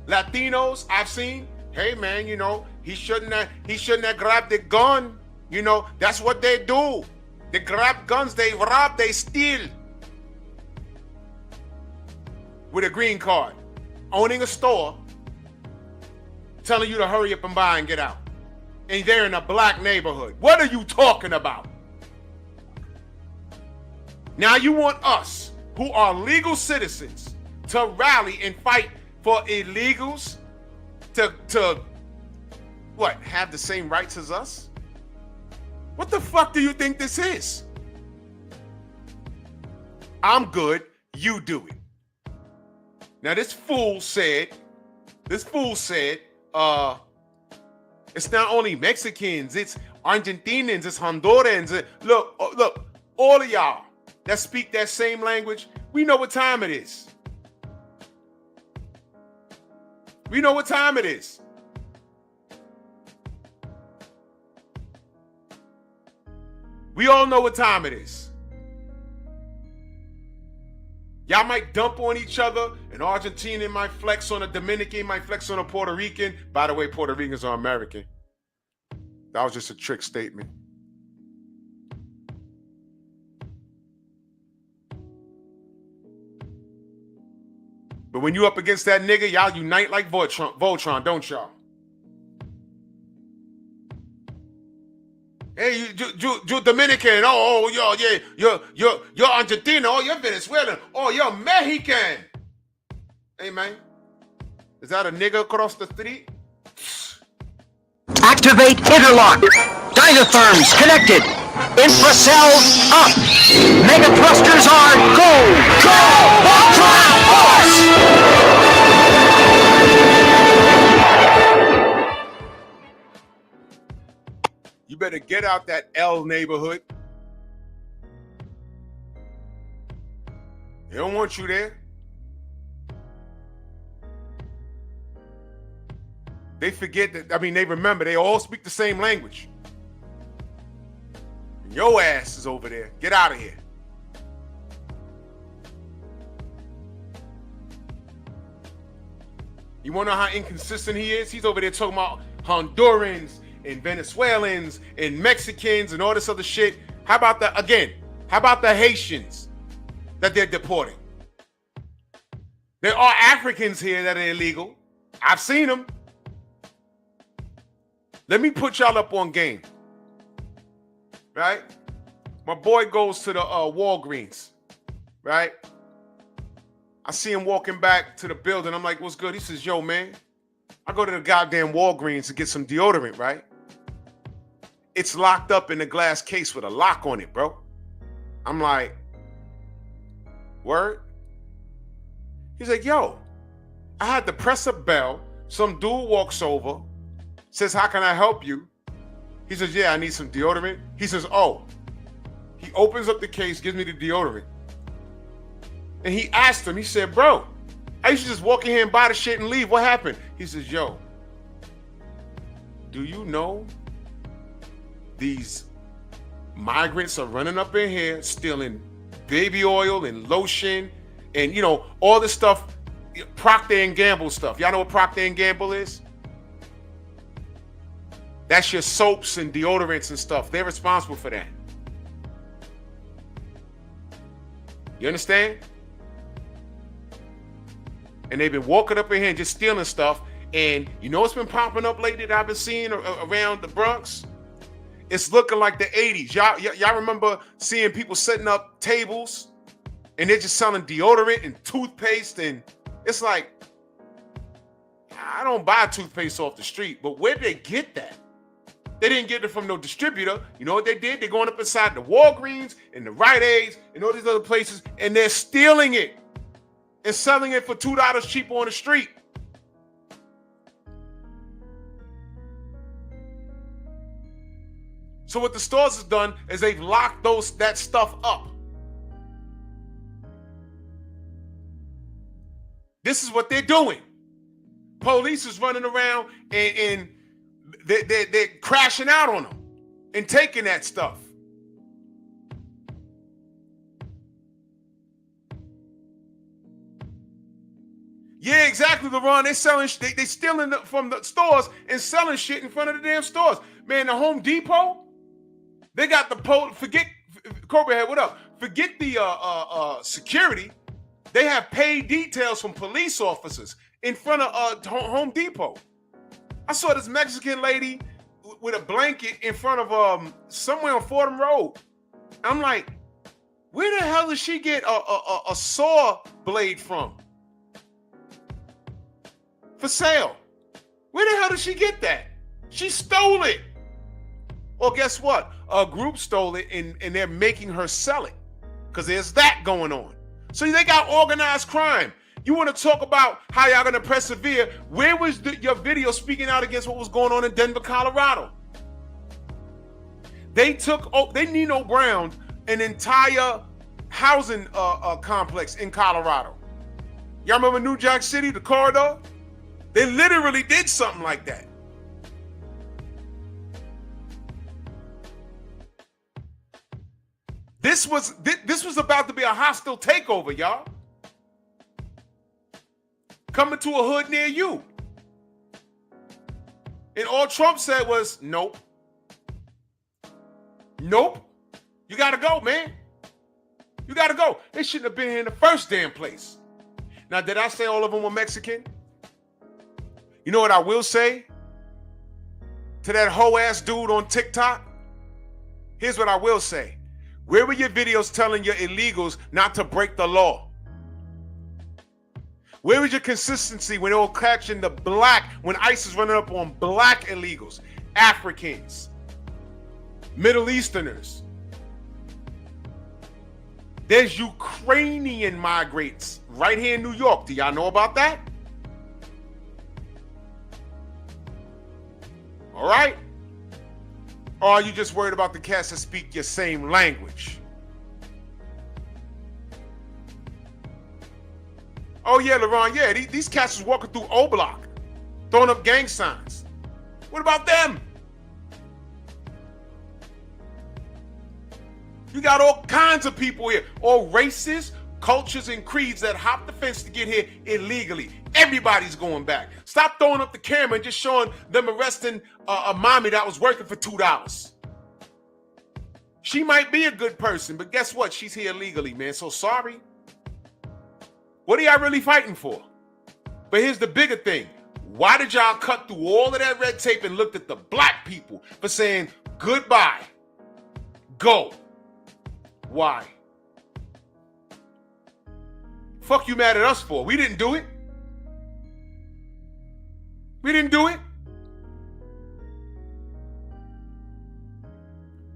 Latinos I've seen? Hey man, you know, he shouldn't have grabbed the gun. You know, that's what they do. They grab guns, they rob, they steal. With a green card, owning a store, telling you to hurry up and buy and get out. And they're in a black neighborhood. What are you talking about? Now you want us, who are legal citizens, to rally and fight for illegals to what, have the same rights as us? What the fuck do you think this is? I'm good, you do it. Now this fool said, it's not only Mexicans, it's Argentinians, it's Hondurans. Look, all of y'all that speak that same language, we know what time it is. We know what time it is. We all know what time it is. Y'all might dump on each other. An Argentinian might flex on a Dominican, might flex on a Puerto Rican. By the way, Puerto Ricans are American. That was just a trick statement. But when you up against that nigga, y'all unite like Voltron, don't y'all? Hey, you Dominican. Oh, you're Argentine. Oh, you're Venezuelan. Oh, you're Mexican. Hey, man. Is that a nigga across the street? Activate interlock. Diatherms connected. Infracells up. Mega thrusters are go. Go! Voltron force! better get out that L neighborhood. They don't want you there. They forget that, they remember they all speak the same language. And your ass is over there. Get out of here. You want to know how inconsistent he is? He's over there talking about Hondurans and Venezuelans and Mexicans and all this other shit. How about the Haitians that they're deporting? There are Africans here that are illegal. I've seen them. Let me put y'all up on game. Right? My boy goes to the Walgreens. Right? I see him walking back to the building. I'm like, what's good? He says, yo, man, I go to the goddamn Walgreens to get some deodorant, right? It's locked up in a glass case with a lock on it, bro. I'm like, word? He's like, yo, I had to press a bell. Some dude walks over, says, how can I help you? He says, yeah, I need some deodorant. He says, oh. He opens up the case, gives me the deodorant. And he asked him, he said, bro, I used to just walk in here and buy the shit and leave. What happened? He says, yo, do you know these migrants are running up in here stealing baby oil and lotion and, all this stuff, Procter & Gamble stuff. Y'all know what Procter & Gamble is? That's your soaps and deodorants and stuff. They're responsible for that. You understand? And they've been walking up in here and just stealing stuff. And you know what's been popping up lately that I've been seeing around the Bronx? It's looking like the 80s. Y'all remember seeing people setting up tables and they're just selling deodorant and toothpaste, and it's like, I don't buy toothpaste off the street, but where'd they get that? They didn't get it from no distributor. You know what they did? They're going up inside the Walgreens and the Rite Aids and all these other places, and they're stealing it and selling it for $2 cheaper on the street. So what the stores have done is they've locked that stuff up. This is what they're doing. Police is running around and they're crashing out on them and taking that stuff. Yeah, exactly, LeBron. They stealing from the stores and selling shit in front of the damn stores. Man, the Home Depot, they got the forget Cobra Head, what up? Forget the security. They have paid details from police officers in front of Home Depot. I saw this Mexican lady with a blanket in front of somewhere on Fordham Road. I'm like, where the hell did she get a saw blade from? For sale. Where the hell did she get that? She stole it. Well, guess what? A group stole it and they're making her sell it because there's that going on. So they got organized crime. You want to talk about how y'all going to persevere? Where was your video speaking out against what was going on in Denver, Colorado? They Nino Browned an entire housing complex in Colorado. Y'all remember New Jack City, the corridor? They literally did something like that. This was about to be a hostile takeover, y'all. Coming to a hood near you. And all Trump said was, nope. Nope. You gotta go, man. You gotta go. They shouldn't have been here in the first damn place. Now, did I say all of them were Mexican? You know what I will say to that hoe ass dude on TikTok? Here's what I will say. Where were your videos telling your illegals not to break the law? Where was your consistency when they were catching when ICE is running up on black illegals, Africans, Middle Easterners? There's Ukrainian migrants right here in New York. Do y'all know about that? All right. Or are you just worried about the cats that speak your same language? Oh yeah, LeRon, yeah, these cats is walking through O Block, throwing up gang signs. What about them? You got all kinds of people here, all races, cultures, and creeds that hop the fence to get here illegally. Everybody's going back. Stop throwing up the camera and just showing them arresting a mommy that was working for $2. She might be a good person, but guess what? She's here illegally, man. So sorry. What are y'all really fighting for? But here's the bigger thing. Why did y'all cut through all of that red tape and looked at the black people for saying goodbye? Go. Why? Fuck you mad at us for? We didn't do it. We didn't do it.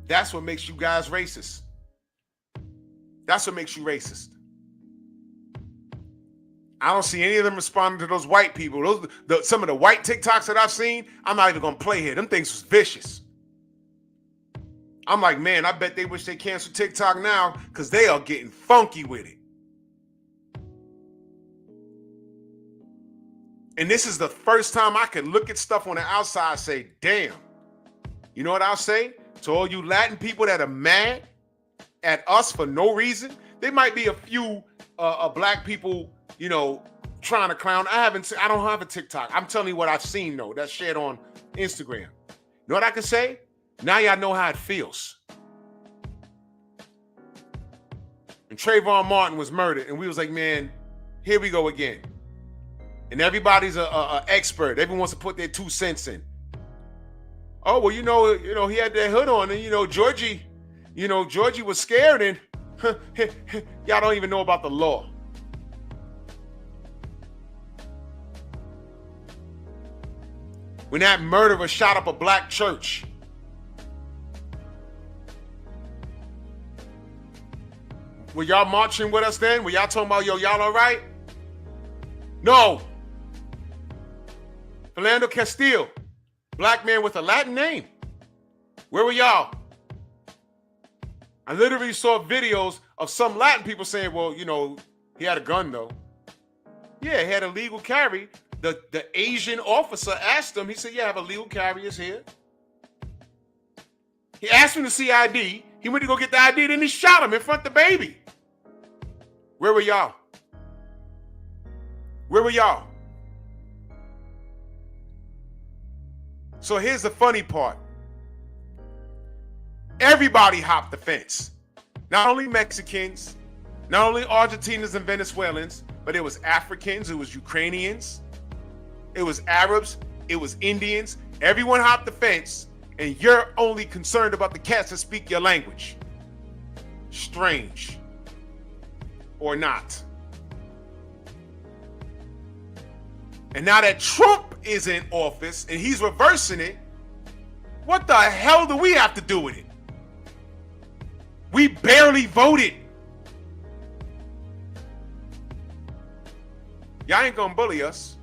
That's what makes you guys racist. That's what makes you racist. I don't see any of them responding to those white people. Some of the white TikToks that I've seen, I'm not even gonna play here. Them things was vicious. I'm like, man, I bet they wish they canceled TikTok now because they are getting funky with it. And this is the first time I can look at stuff on the outside and say, damn. You know what I'll say? To all you Latin people that are mad at us for no reason, there might be a few black people, you know, trying to clown. I don't have a TikTok. I'm telling you what I've seen, though. That's shared on Instagram. You know what I can say? Now y'all know how it feels. And Trayvon Martin was murdered, and we was like, man, here we go again. And everybody's a expert. Everyone wants to put their 2 cents in. Oh, well, you know, he had that hood on, and Georgie was scared, and y'all don't even know about the law. When that murderer shot up a black church, were y'all marching with us then? Were y'all talking about, yo, y'all all right? No. Philando Castile, black man with a Latin name. Where were y'all? I literally saw videos of some Latin people saying, well, he had a gun though. Yeah, he had a legal carry. The Asian officer asked him, he said, yeah, I have a legal carriers here. He asked him to see ID. He went to go get the ID, then he shot him in front of the baby. Where were y'all? Where were y'all? So here's the funny part. Everybody hopped the fence. Not only Mexicans, not only Argentinians and Venezuelans, but it was Africans, it was Ukrainians, it was Arabs, it was Indians. Everyone hopped the fence, and you're only concerned about the cats that speak your language. Strange. Or not. And now that Trump is in office and he's reversing it, what the hell do we have to do with it? We barely voted. Y'all ain't gonna bully us.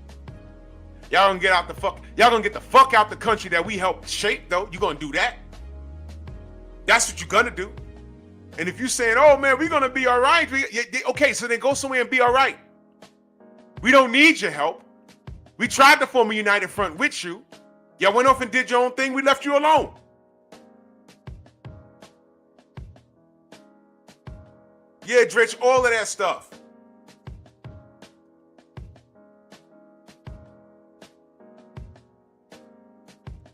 Y'all gonna get the fuck out the country that we helped shape, though. You gonna do that? That's what you're gonna do. And if you're saying, oh man, we're gonna be all right, okay, so then go somewhere and be all right. We don't need your help. We tried to form a united front with you. Y'all went off and did your own thing. We left you alone. Yeah, Dritch, all of that stuff.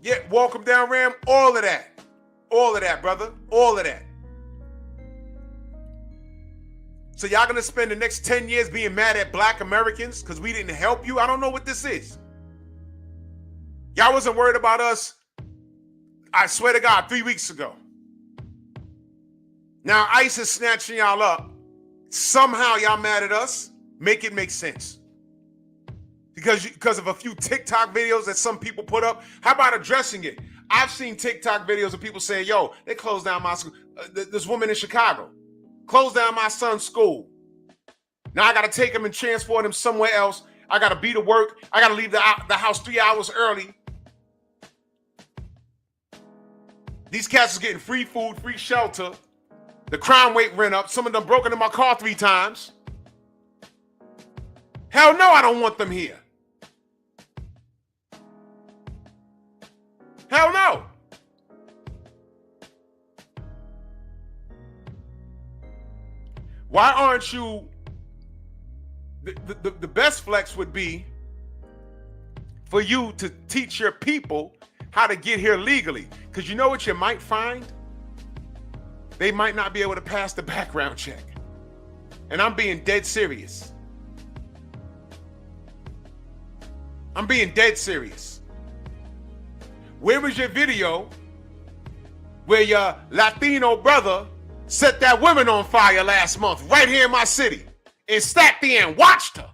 Yeah, walk them down, Ram. All of that. All of that, brother. All of that. So y'all gonna spend the next 10 years being mad at black Americans because we didn't help you? I don't know what this is. Y'all wasn't worried about us, I swear to God, 3 weeks ago. Now ICE is snatching y'all up. Somehow y'all mad at us. Make it make sense. Because of a few TikTok videos that some people put up. How about addressing it? I've seen TikTok videos of people saying, yo, they closed down my school. This woman in Chicago closed down my son's school. Now I got to take him and transport him somewhere else. I got to be to work. I got to leave the house 3 hours early. These cats is getting free food, free shelter. The crime rate went up. Some of them broke into my car 3 times. Hell no, I don't want them here. Hell no. Why aren't you? The best flex would be for you to teach your people how to get here legally. Because you know what you might find? They might not be able to pass the background check. And I'm being dead serious. I'm being dead serious. Where was your video where your Latino brother set that woman on fire last month right here in my city and sat there and watched her?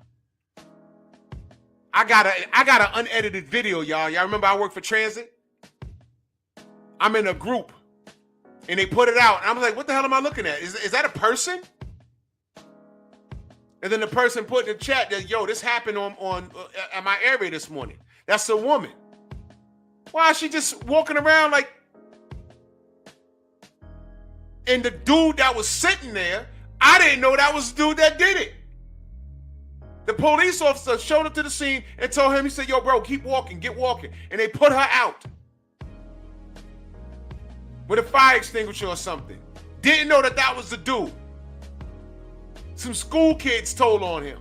I got an unedited video, y'all. Y'all remember I work for Transit? I'm in a group and they put it out. And I'm like, what the hell am I looking at? Is that a person? And then the person put in the chat that, yo, this happened on at my area this morning. That's a woman. Why is she just walking around like? And the dude that was sitting there, I didn't know that was the dude that did it. The police officer showed up to the scene and told him, he said, yo, bro, keep walking, get walking. And they put her out with a fire extinguisher or something. Didn't know that was the dude. Some school kids told on him.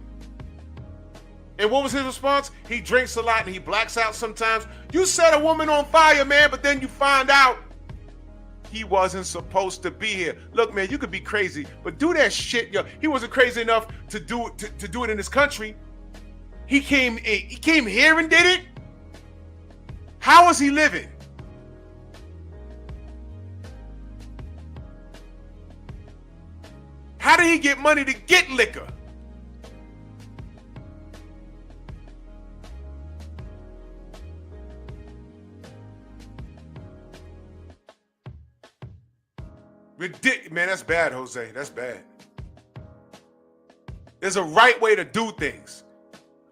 And what was his response? He drinks a lot and he blacks out sometimes. You set a woman on fire, man, but then you find out he wasn't supposed to be here. Look, man, you could be crazy, but do that shit, yo. He wasn't crazy enough to do it in this country. He came here and did it. How is he living? How did he get money to get liquor? Ridiculous, man. That's bad, Jose. That's bad. There's a right way to do things.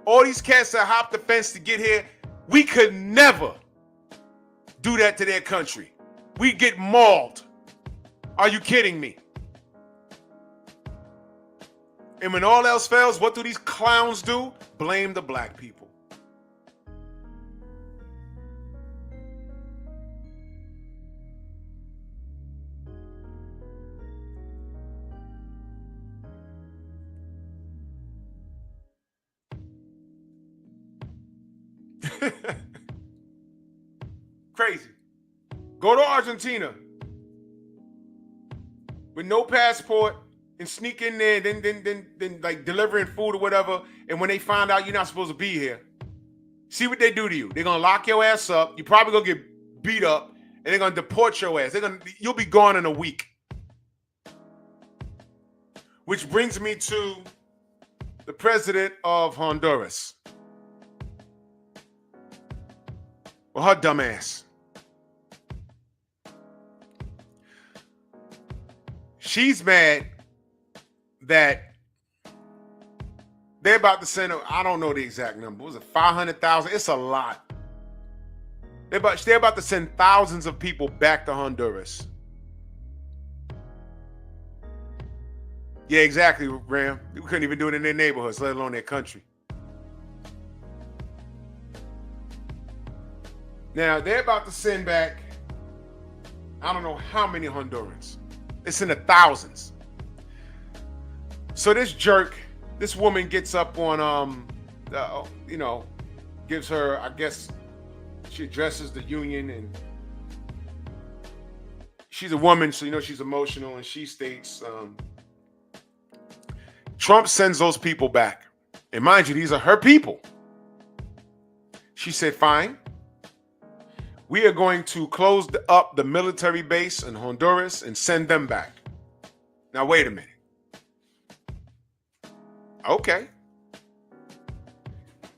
All these cats that hopped the fence to get here, we could never do that to their country. We get mauled. Are you kidding me? And when all else fails, what do these clowns do? Blame the black people. Crazy. Go to Argentina with no passport and sneak in there, then like delivering food or whatever. And when they find out you're not supposed to be here, see what they do to you. They're gonna lock your ass up. You're probably gonna get beat up, and they're gonna deport your ass. You'll be gone in a week. Which brings me to the president of Honduras. Well, her dumb ass. She's mad that they're about to send, I don't know the exact number. Was it 500,000? It's a lot. They're about to send thousands of people back to Honduras. Yeah, exactly, Ram. We couldn't even do it in their neighborhoods, let alone their country. Now, they're about to send back, I don't know how many Hondurans. It's in the thousands. So this woman gets up on, gives her, I guess, she addresses the union, and she's a woman, so, she's emotional, and she states, Trump sends those people back. And mind you, these are her people. She said, fine. We are going to close up the military base in Honduras and send them back. Now, wait a minute. Okay.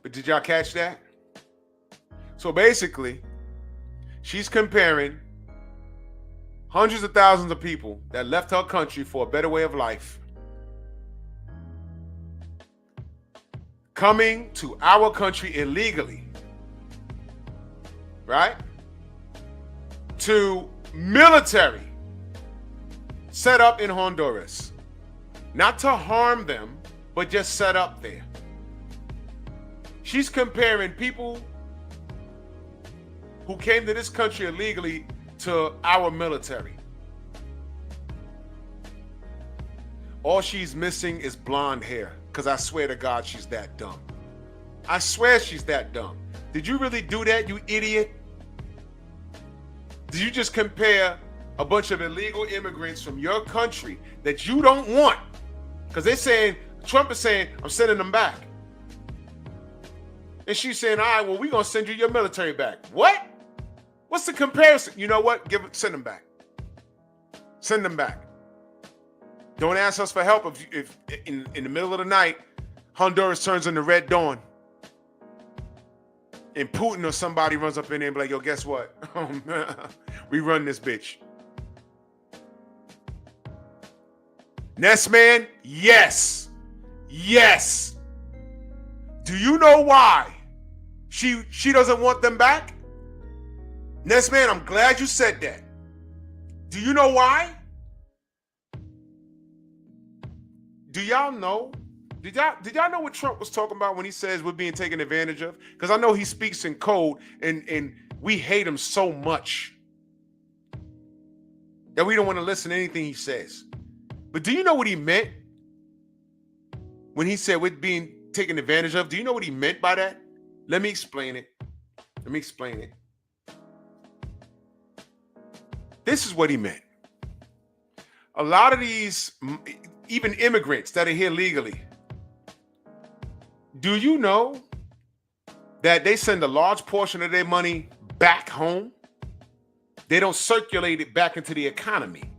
But did y'all catch that? So basically, she's comparing hundreds of thousands of people that left her country for a better way of life coming to our country illegally, right? To military set up in Honduras. Not to harm them, but just set up there. She's comparing people who came to this country illegally to our military. All she's missing is blonde hair, because I swear to God she's that dumb. I swear she's that dumb. Did you really do that, you idiot? Did you just compare a bunch of illegal immigrants from your country that you don't want? Because they're saying, Trump is saying, I'm sending them back. And she's saying, all right, well, we're going to send you your military back. What? What's the comparison? You know what? Send them back. Send them back. Don't ask us for help if in the middle of the night, Honduras turns into Red Dawn. And Putin or somebody runs up in there and be like, yo, guess what? We run this bitch. Ness man, yes. Yes. Do you know why she doesn't want them back? Ness man, I'm glad you said that. Do you know why? Do y'all know? Did y'all know what Trump was talking about when he says we're being taken advantage of? Because I know he speaks in code and we hate him so much that we don't want to listen to anything he says. But do you know what he meant when he said we're being taken advantage of? Do you know what he meant by that? Let me explain it. This is what he meant. A lot of these, even immigrants that are here legally, do you know that they send a large portion of their money back home? They don't circulate it back into the economy.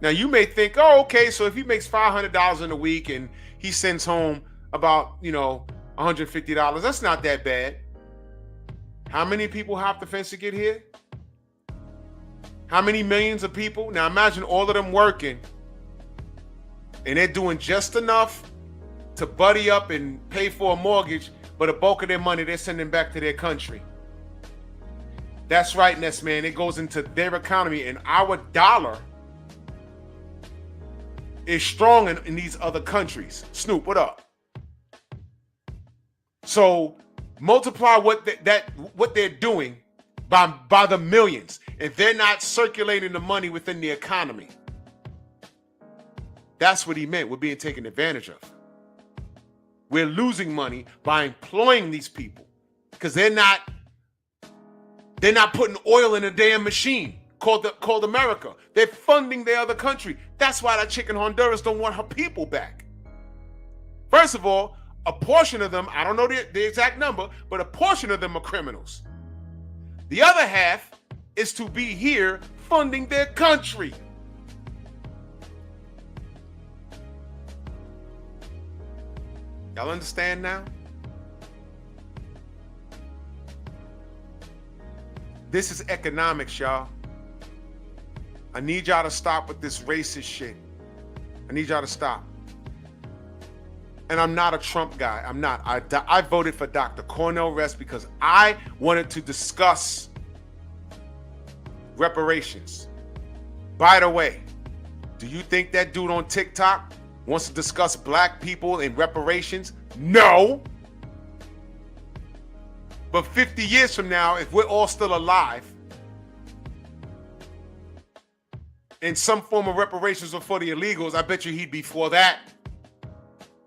Now you may think, oh, okay, so if he makes $500 in a week and he sends home about, $150, that's not that bad. How many people hop the fence to get here? How many millions of people? Now imagine all of them working and they're doing just enough to buddy up and pay for a mortgage, but a bulk of their money they're sending back to their country. That's right, Ness man. It goes into their economy, and our dollar is strong in these other countries. Snoop, what up? So multiply what they're doing by the millions, and they're not circulating the money within the economy. That's what he meant. We're being taken advantage of. We're losing money by employing these people because they're not putting oil in a damn machine called America. They're funding the other country. That's why that chick in Honduras don't want her people back. First of all, a portion of them, I don't know the exact number, but a portion of them are criminals. The other half is to be here funding their country. Y'all understand now? This is economics, y'all. I need y'all to stop with this racist shit. I need y'all to stop. And I'm not a Trump guy. I'm not. I voted for Dr. Cornel West because I wanted to discuss reparations. By the way, do you think that dude on TikTok wants to discuss black people and reparations? No. But 50 years from now, if we're all still alive, and some form of reparations are for the illegals, I bet you he'd be for that.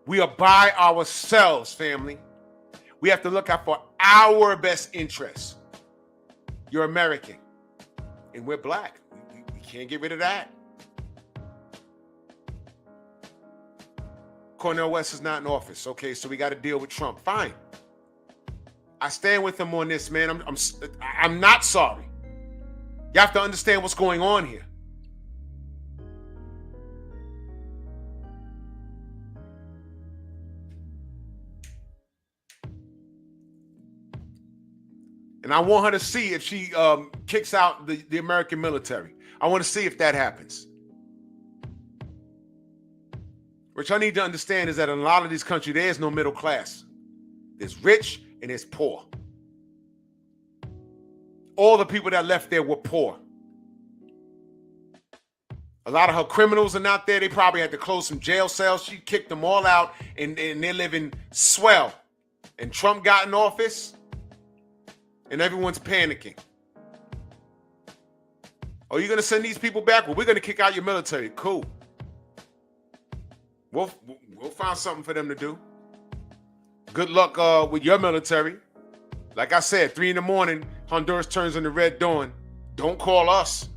We are by ourselves, family. We have to look out for our best interests. You're American, and we're black. We can't get rid of that. Cornel West is not in office. Okay, so we got to deal with Trump. Fine. I stand with him on this, man. I'm not sorry. You have to understand what's going on here. And I want her to see if she kicks out the American military. I want to see if that happens. What y'all need to understand is that in a lot of these countries, there is no middle class. There's rich and there's poor. all the people that left there were poor. A lot of her criminals are not there. They probably had to close some jail cells. She kicked them all out, and they're living swell. And Trump got in office, and everyone's panicking. Are you going to send these people back? Well, we're going to kick out your military. Cool. We'll find something for them to do. Good luck with your military. Like I said, 3 a.m, Honduras turns into Red Dawn. Don't call us.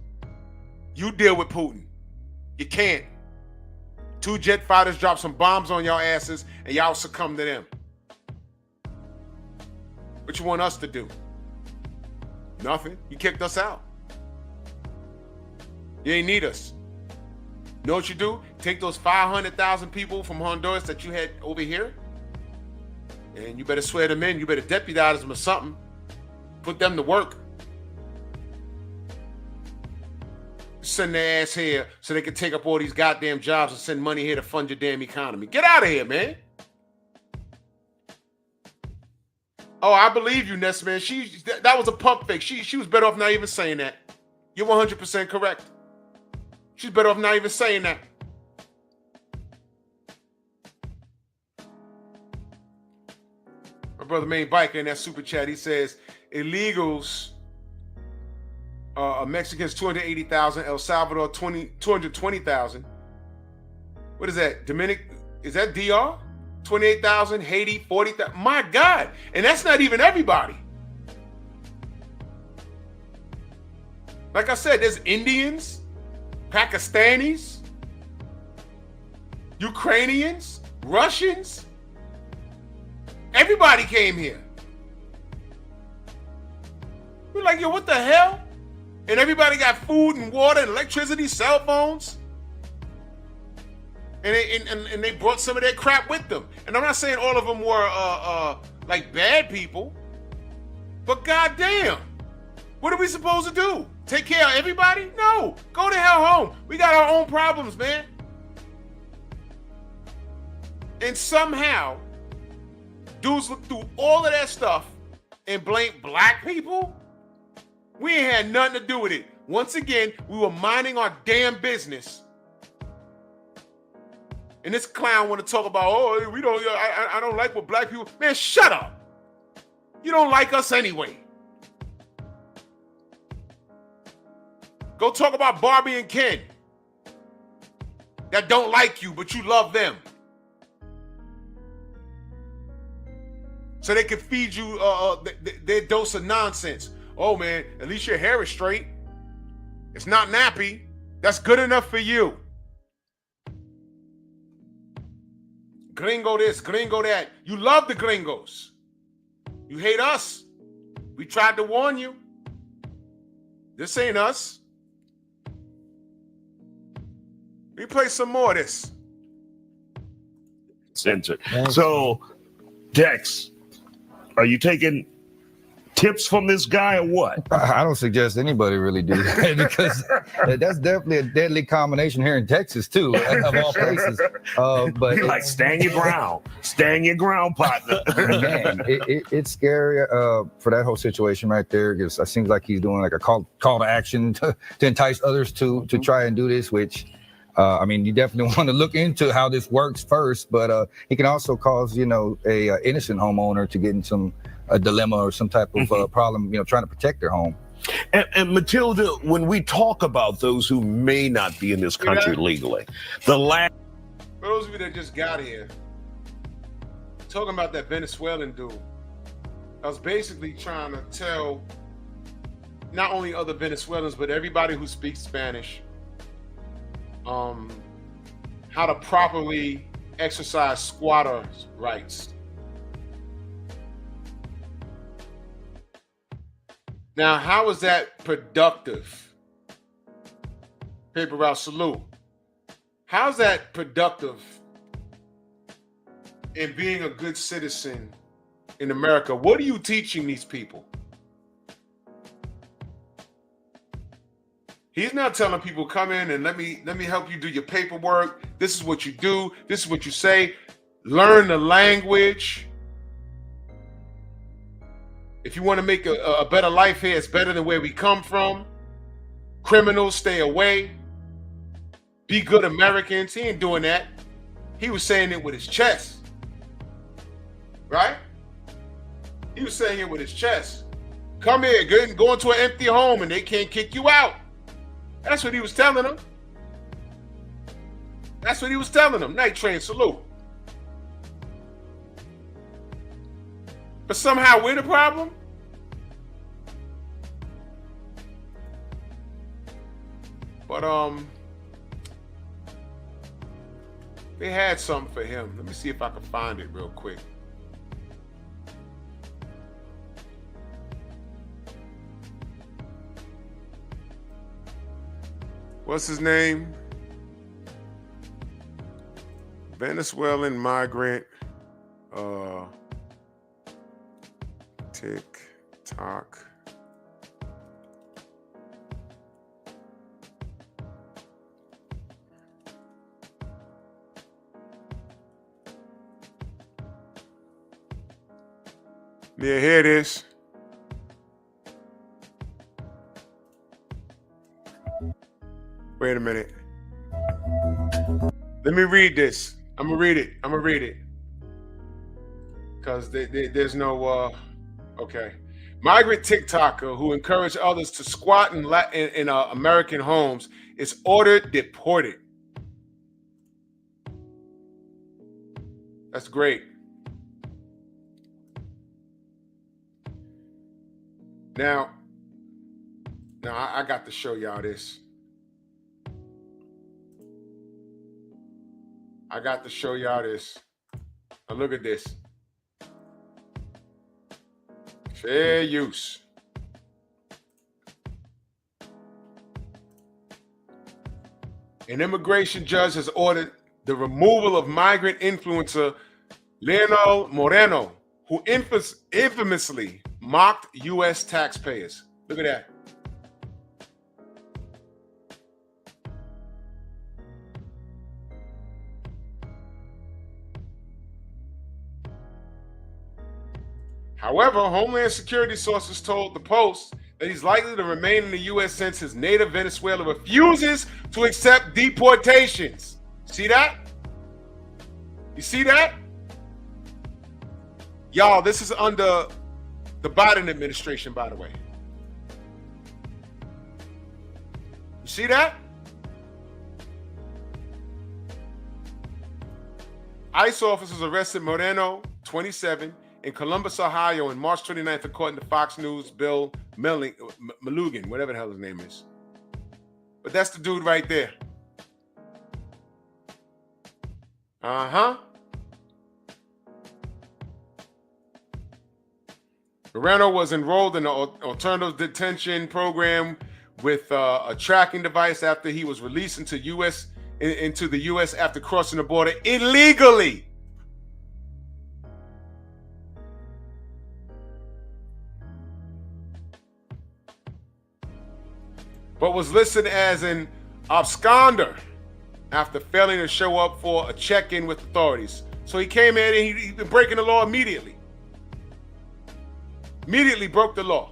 You deal with Putin. You can't. 2 jet fighters drop some bombs on y'all asses and y'all succumb to them. What you want us to do? Nothing. You kicked us out. You ain't need us. You know what you do? Take those 500,000 people from Honduras that you had over here, and you better swear them in. You better deputize them or something. Put them to work. Send their ass here so they can take up all these goddamn jobs and send money here to fund your damn economy. Get out of here, man. Oh, I believe you, Ness, man. That was a pump fake. She was better off not even saying that. You're 100% correct. She's better off not even saying that. My brother Main Biker in that super chat, he says illegals. Mexicans 280,000, El Salvador 220,000. What is that? Is that DR? 28,000, Haiti 40,000. My God, and that's not even everybody. Like I said, there's Indians, Pakistanis, Ukrainians, Russians. Everybody came here. We're like, yo, what the hell? And everybody got food and water and electricity, cell phones. And they brought some of their crap with them. And I'm not saying all of them were like bad people. But goddamn, what are we supposed to do? Take care of everybody? No, go the hell home. We got our own problems, man. And somehow, dudes look through all of that stuff and blame black people? We ain't had nothing to do with it. Once again, we were minding our damn business. And this clown want to talk about, oh, we don't. I don't like what black people. Man, shut up. You don't like us anyway. Go talk about Barbie and Ken that don't like you, but you love them. So they can feed you their dose of nonsense. Oh, man, at least your hair is straight. It's not nappy. That's good enough for you. Gringo this, gringo that. You love the gringos. You hate us. We tried to warn you. This ain't us. We play some more of this. Censored. So, Dex, are you taking tips from this guy or what? I don't suggest anybody really do that because that's definitely a deadly combination here in Texas too, of all places. But you're like, stand your ground, partner. Man, it's scary for that whole situation right there. Because it seems like he's doing like a call to action to entice others to try and do this, which. I mean, you definitely want to look into how this works first, but it can also cause, a innocent homeowner to get in a dilemma or some type of problem, trying to protect their home. And Matilda, when we talk about those who may not be in this country legally, for those of you that just got here, talking about that Venezuelan dude, I was basically trying to tell not only other Venezuelans, but everybody who speaks Spanish, how to properly exercise squatters' rights. Now, how is that productive? Paper route salute. How's that productive in being a good citizen in America? What are you teaching these people? He's not telling people, come in and let me help you do your paperwork. This is what you do. This is what you say. Learn the language. If you want to make a better life here, it's better than where we come from. Criminals, stay away. Be good Americans. He ain't doing that. He was saying it with his chest. Right? He was saying it with his chest. Come here, go into an empty home and they can't kick you out. That's what he was telling them. That's what he was telling them. Night train salute. But somehow we're the problem. But they had something for him. Let me see if I can find it real quick. What's his name? Venezuelan migrant. TikTok. Yeah, here it is. Wait a minute. Let me read this. I'm gonna read it. Because there's no okay. Migrant TikToker who encouraged others to squat in American homes is ordered deported. That's great. Now I got to show y'all this. Now look at this. Fair use. An immigration judge has ordered the removal of migrant influencer Leonel Moreno, who infamously mocked U.S. taxpayers. Look at that. However, Homeland Security sources told the Post that he's likely to remain in the U.S. since his native Venezuela refuses to accept deportations. See that? You see that? Y'all, this is under the Biden administration, by the way. You see that? ICE officers arrested Moreno, 27, in Columbus, Ohio, on March 29th, according to Fox News' Bill Melugin, whatever the hell his name is. But that's the dude right there. Moreno was enrolled in an alternative detention program with a tracking device after he was released into the U.S. after crossing the border illegally. But was listed as an absconder after failing to show up for a check-in with authorities. So he came in and he'd been breaking the law immediately. Immediately broke the law.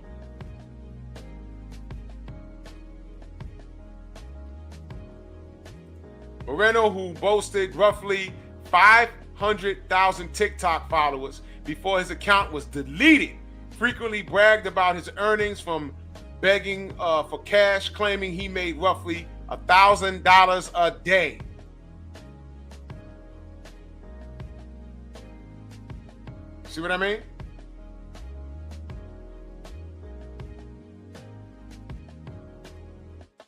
Moreno, who boasted roughly 500,000 TikTok followers before his account was deleted, frequently bragged about his earnings from begging for cash, claiming he made roughly $1,000 a day. See what I mean?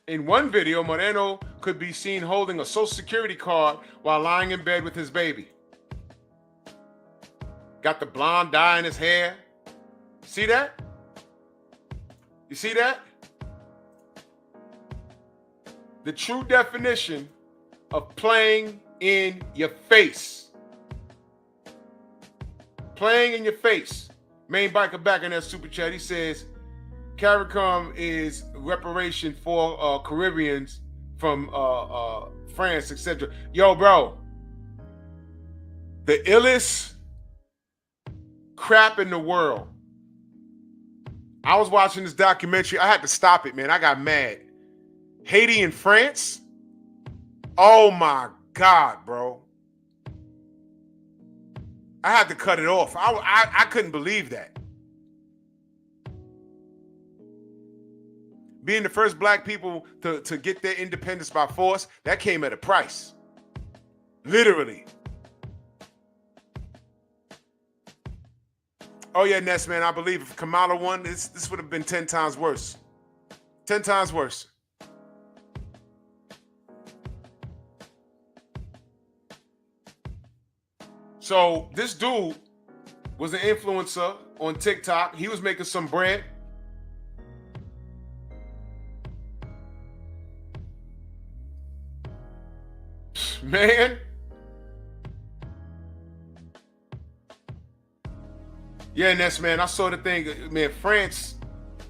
In one video, Moreno could be seen holding a Social Security card while lying in bed with his baby. Got the blonde dye in his hair. See that? You see that? The true definition of playing in your face. Playing in your face. Main biker back in that super chat. He says, CARICOM is reparation for Caribbeans from France, etc. Yo, bro. The illest crap in the world I was watching this documentary. I had to stop it, man. I got mad. Haiti and France. Oh my God, bro. I had to cut it off. I couldn't believe that. Being the first black people to get their independence by force, that came at a price. Literally. Oh yeah, Ness, man, I believe if Kamala won, this would have been 10 times worse. 10 times worse. So this dude was an influencer on TikTok. He was making some bread. Man. Yeah, Ness, man, I saw the thing. Man, France,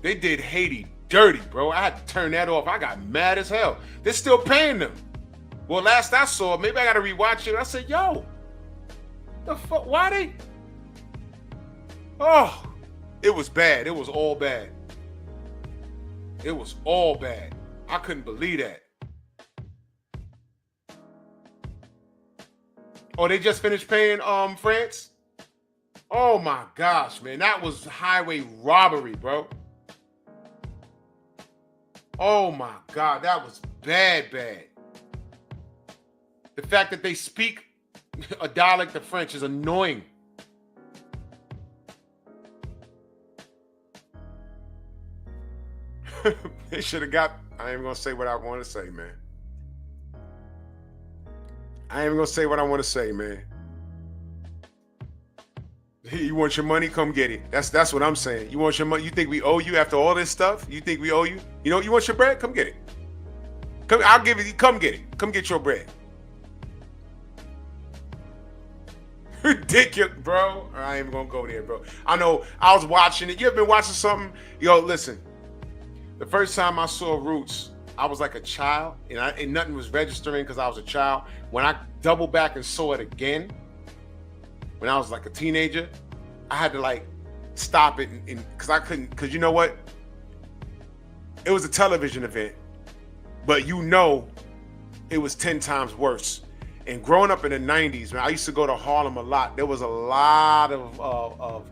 they did Haiti dirty, bro. I had to turn that off. I got mad as hell. They're still paying them. Well, last I saw, maybe I got to rewatch it. I said, yo, the fuck, why they? Oh, it was bad. It was all bad. It was all bad. I couldn't believe that. Oh, they just finished paying France? Oh my gosh, man. That was highway robbery, bro. Oh my God, that was bad. The fact that they speak a dialect of French is annoying. They should have got, I ain't gonna say what I want to say, man. I ain't gonna say what I want to say, man. You want your money? Come get it. That's what I'm saying. You want your money? You think we owe you after all this stuff? You think we owe you? You know, you want your bread? Come get it. Come, I'll give it. Come get it. Come get your bread. Ridiculous, bro. I ain't even gonna go there, bro. I know. I was watching it. You ever been watching something? Yo, listen. The first time I saw Roots, I was like a child, and nothing was registering because I was a child. When I doubled back and saw it again, when I was like a teenager, I had to like stop it because I couldn't, because you know what? It was a television event, but you know it was 10 times worse. And growing up in the 90s, man, I used to go to Harlem a lot. There was a lot of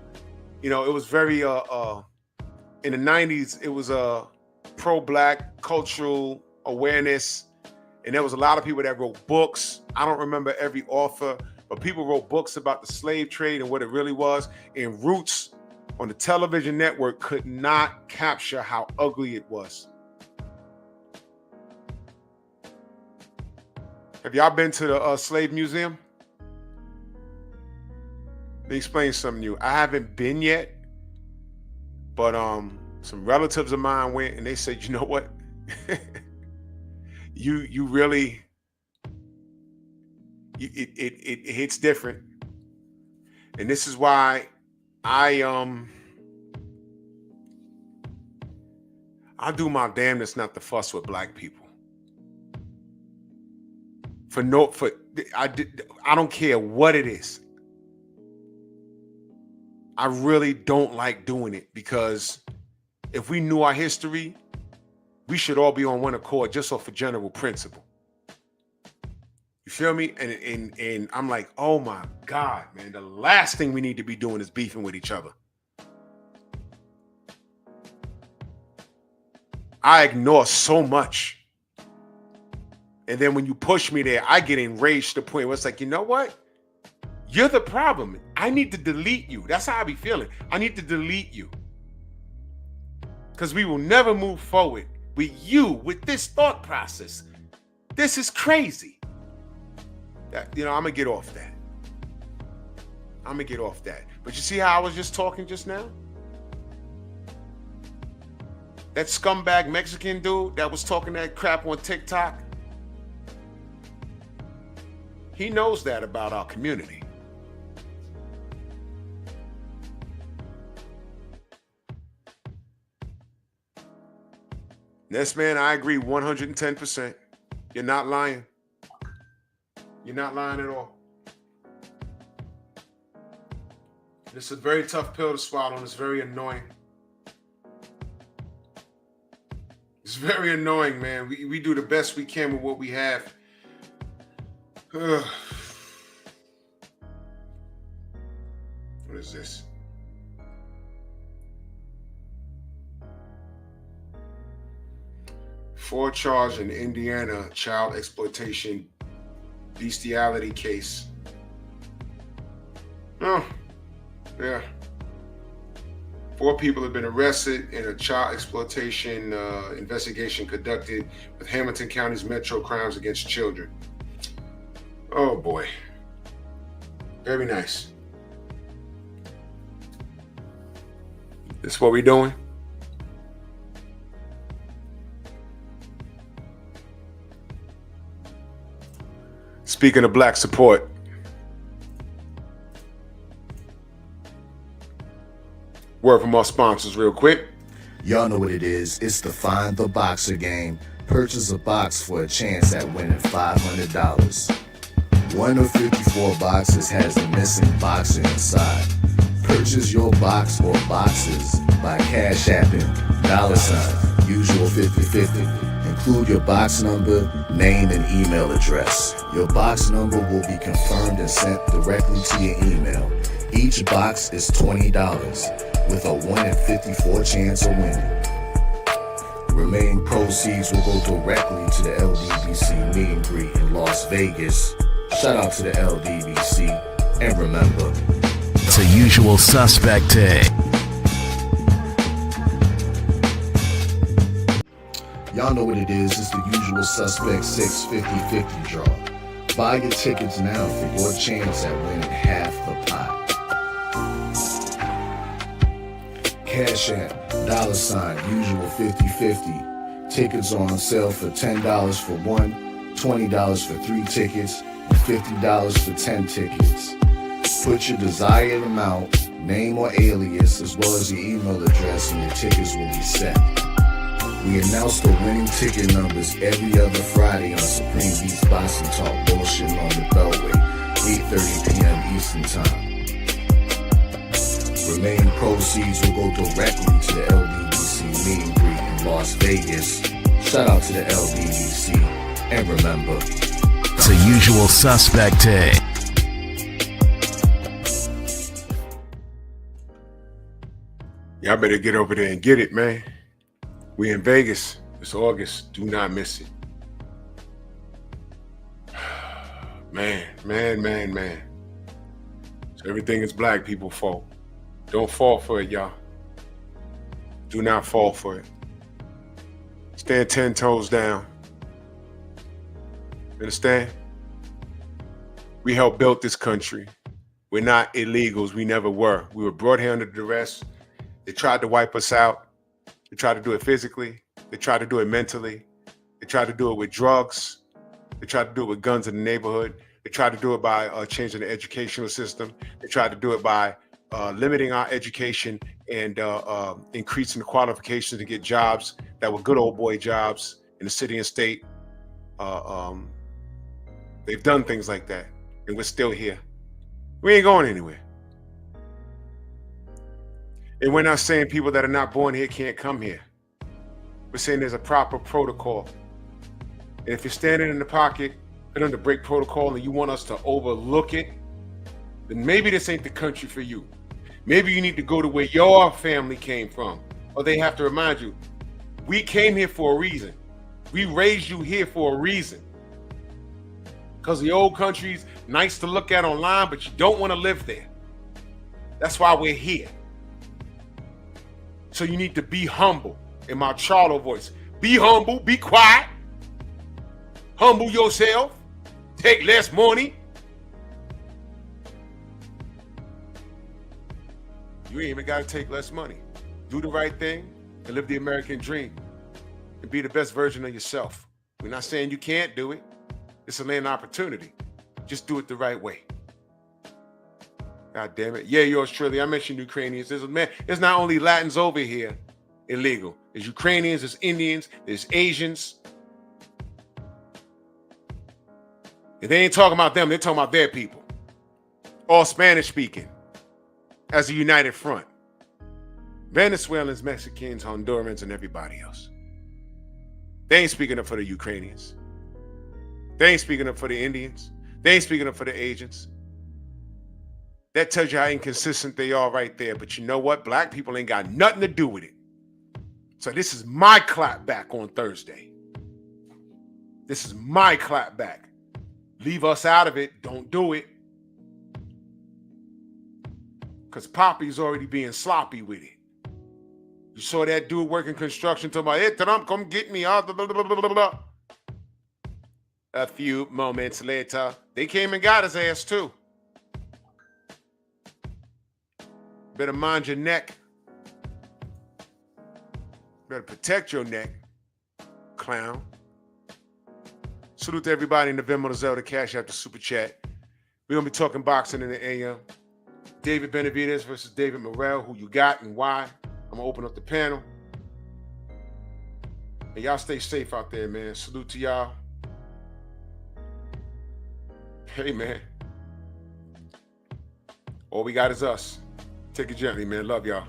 you know, it was very, in the 90s, it was a pro-black cultural awareness. And there was a lot of people that wrote books. I don't remember every author, but people wrote books about the slave trade and what it really was. And Roots on the television network could not capture how ugly it was. Have y'all been to the slave museum? Let me explain something to you. I haven't been yet, but some relatives of mine went and they said, you know what? you really, it hits different. And this is why I'll do my damnedest not to fuss with black people. I don't care what it is. I really don't like doing it because if we knew our history, we should all be on one accord just off a general principle. You feel me? And I'm like, oh my God, man, the last thing we need to be doing is beefing with each other. I ignore so much. And then when you push me there, I get enraged to the point where it's like, you know what? You're the problem. I need to delete you. That's how I be feeling. I need to delete you. Because we will never move forward with you, with this thought process. This is crazy. I'm going to get off that. I'm going to get off that. But you see how I was just talking just now? That scumbag Mexican dude that was talking that crap on TikTok, he knows that about our community. Yes, man, I agree 110%. You're not lying. You're not lying at all. It's a very tough pill to swallow and it's very annoying. very annoying, man. We do the best we can with what we have. Ugh. What is this? Four charged in Indiana child exploitation bestiality case. Oh, yeah. 4 people have been arrested in a child exploitation investigation conducted with Hamilton County's Metro Crimes Against Children. Oh boy. Very nice. This what we doing? Speaking of black support, word from our sponsors real quick. Y'all know what it is. It's the Find the Boxer game. Purchase a box for a chance at winning $500. One of 54 boxes has a missing boxer inside. Purchase your box or boxes by Cash Apping, $, usual 50/50. Include your box number, name, and email address. Your box number will be confirmed and sent directly to your email. Each box is $20, with a 1 in 54 chance of winning. Remaining proceeds will go directly to the LDBC meet and greet in Las Vegas. Shout out to the LDBC, and remember, it's a usual suspect day. Y'all know what it is. It's the usual suspect 650-50 draw. Buy your tickets now for your chance at winning half the pot. Cash App, $, usual 50/50. Tickets are on sale for $10 for 1, $20 for 3 tickets, and $50 for 10 tickets. Put your desired amount, name or alias, as well as your email address, and your tickets will be set. We announce the winning ticket numbers every other Friday on Supreme Beats Boxing Talk Bullshit on the Beltway, 8:30 p.m. Eastern Time. Remaining proceeds will go directly to the LDBC meet and greet in Las Vegas. Shout out to the LDBC, and remember, it's a usual suspect day. Y'all better get over there and get it, man. We in Vegas. It's August. Do not miss it. Man. So everything is black people fault. Don't fall for it, y'all. Do not fall for it. Stand 10 toes down. Understand? We helped build this country. We're not illegals. We never were. We were brought here under duress. They tried to wipe us out. They tried to do it physically. They tried to do it mentally. They tried to do it with drugs. They tried to do it with guns in the neighborhood. They tried to do it by changing the educational system. They tried to do it by limiting our education and increasing the qualifications to get jobs that were good old boy jobs in the city and state. They've done things like that, and we're still here. We ain't going anywhere. And we're not saying people that are not born here can't come here. We're saying there's a proper protocol. And if you're standing in the pocket and under break protocol and you want us to overlook it, then maybe this ain't the country for you. Maybe you need to go to where your family came from. Or they have to remind you, we came here for a reason. We raised you here for a reason. Because the old country's nice to look at online, but you don't want to live there. That's why we're here. So you need to be humble. In my Charlo voice, be humble, be quiet, humble yourself, take less money. You ain't even got to take less money. Do the right thing and live the American dream and be the best version of yourself. We're not saying you can't do it. It's a land opportunity. Just do it the right way. God damn it. Yeah, you're Australia. I mentioned Ukrainians. There's not only Latins over here illegal. There's Ukrainians, there's Indians, there's Asians. And they ain't talking about them. They're talking about their people. All Spanish speaking as a united front. Venezuelans, Mexicans, Hondurans, and everybody else. They ain't speaking up for the Ukrainians. They ain't speaking up for the Indians. They ain't speaking up for the agents. That tells you how inconsistent they are right there. But you know what? Black people ain't got nothing to do with it. So this is my clap back on Thursday. This is my clap back. Leave us out of it. Don't do it. Because Poppy's already being sloppy with it. You saw that dude working construction talking about, hey, Trump, come get me. Blah, blah, blah, blah, blah. A few moments later, they came and got his ass too. Better mind your neck. Better protect your neck, clown. Salute to everybody in the Venmo, the Zelda, Cash App, the Super Chat. We're going to be talking boxing in the AM. David Benavidez versus David Morrell. Who you got and why? I'm going to open up the panel. And y'all stay safe out there, man. Salute to y'all. Hey, man. All we got is us. Take it gently, man. Love y'all.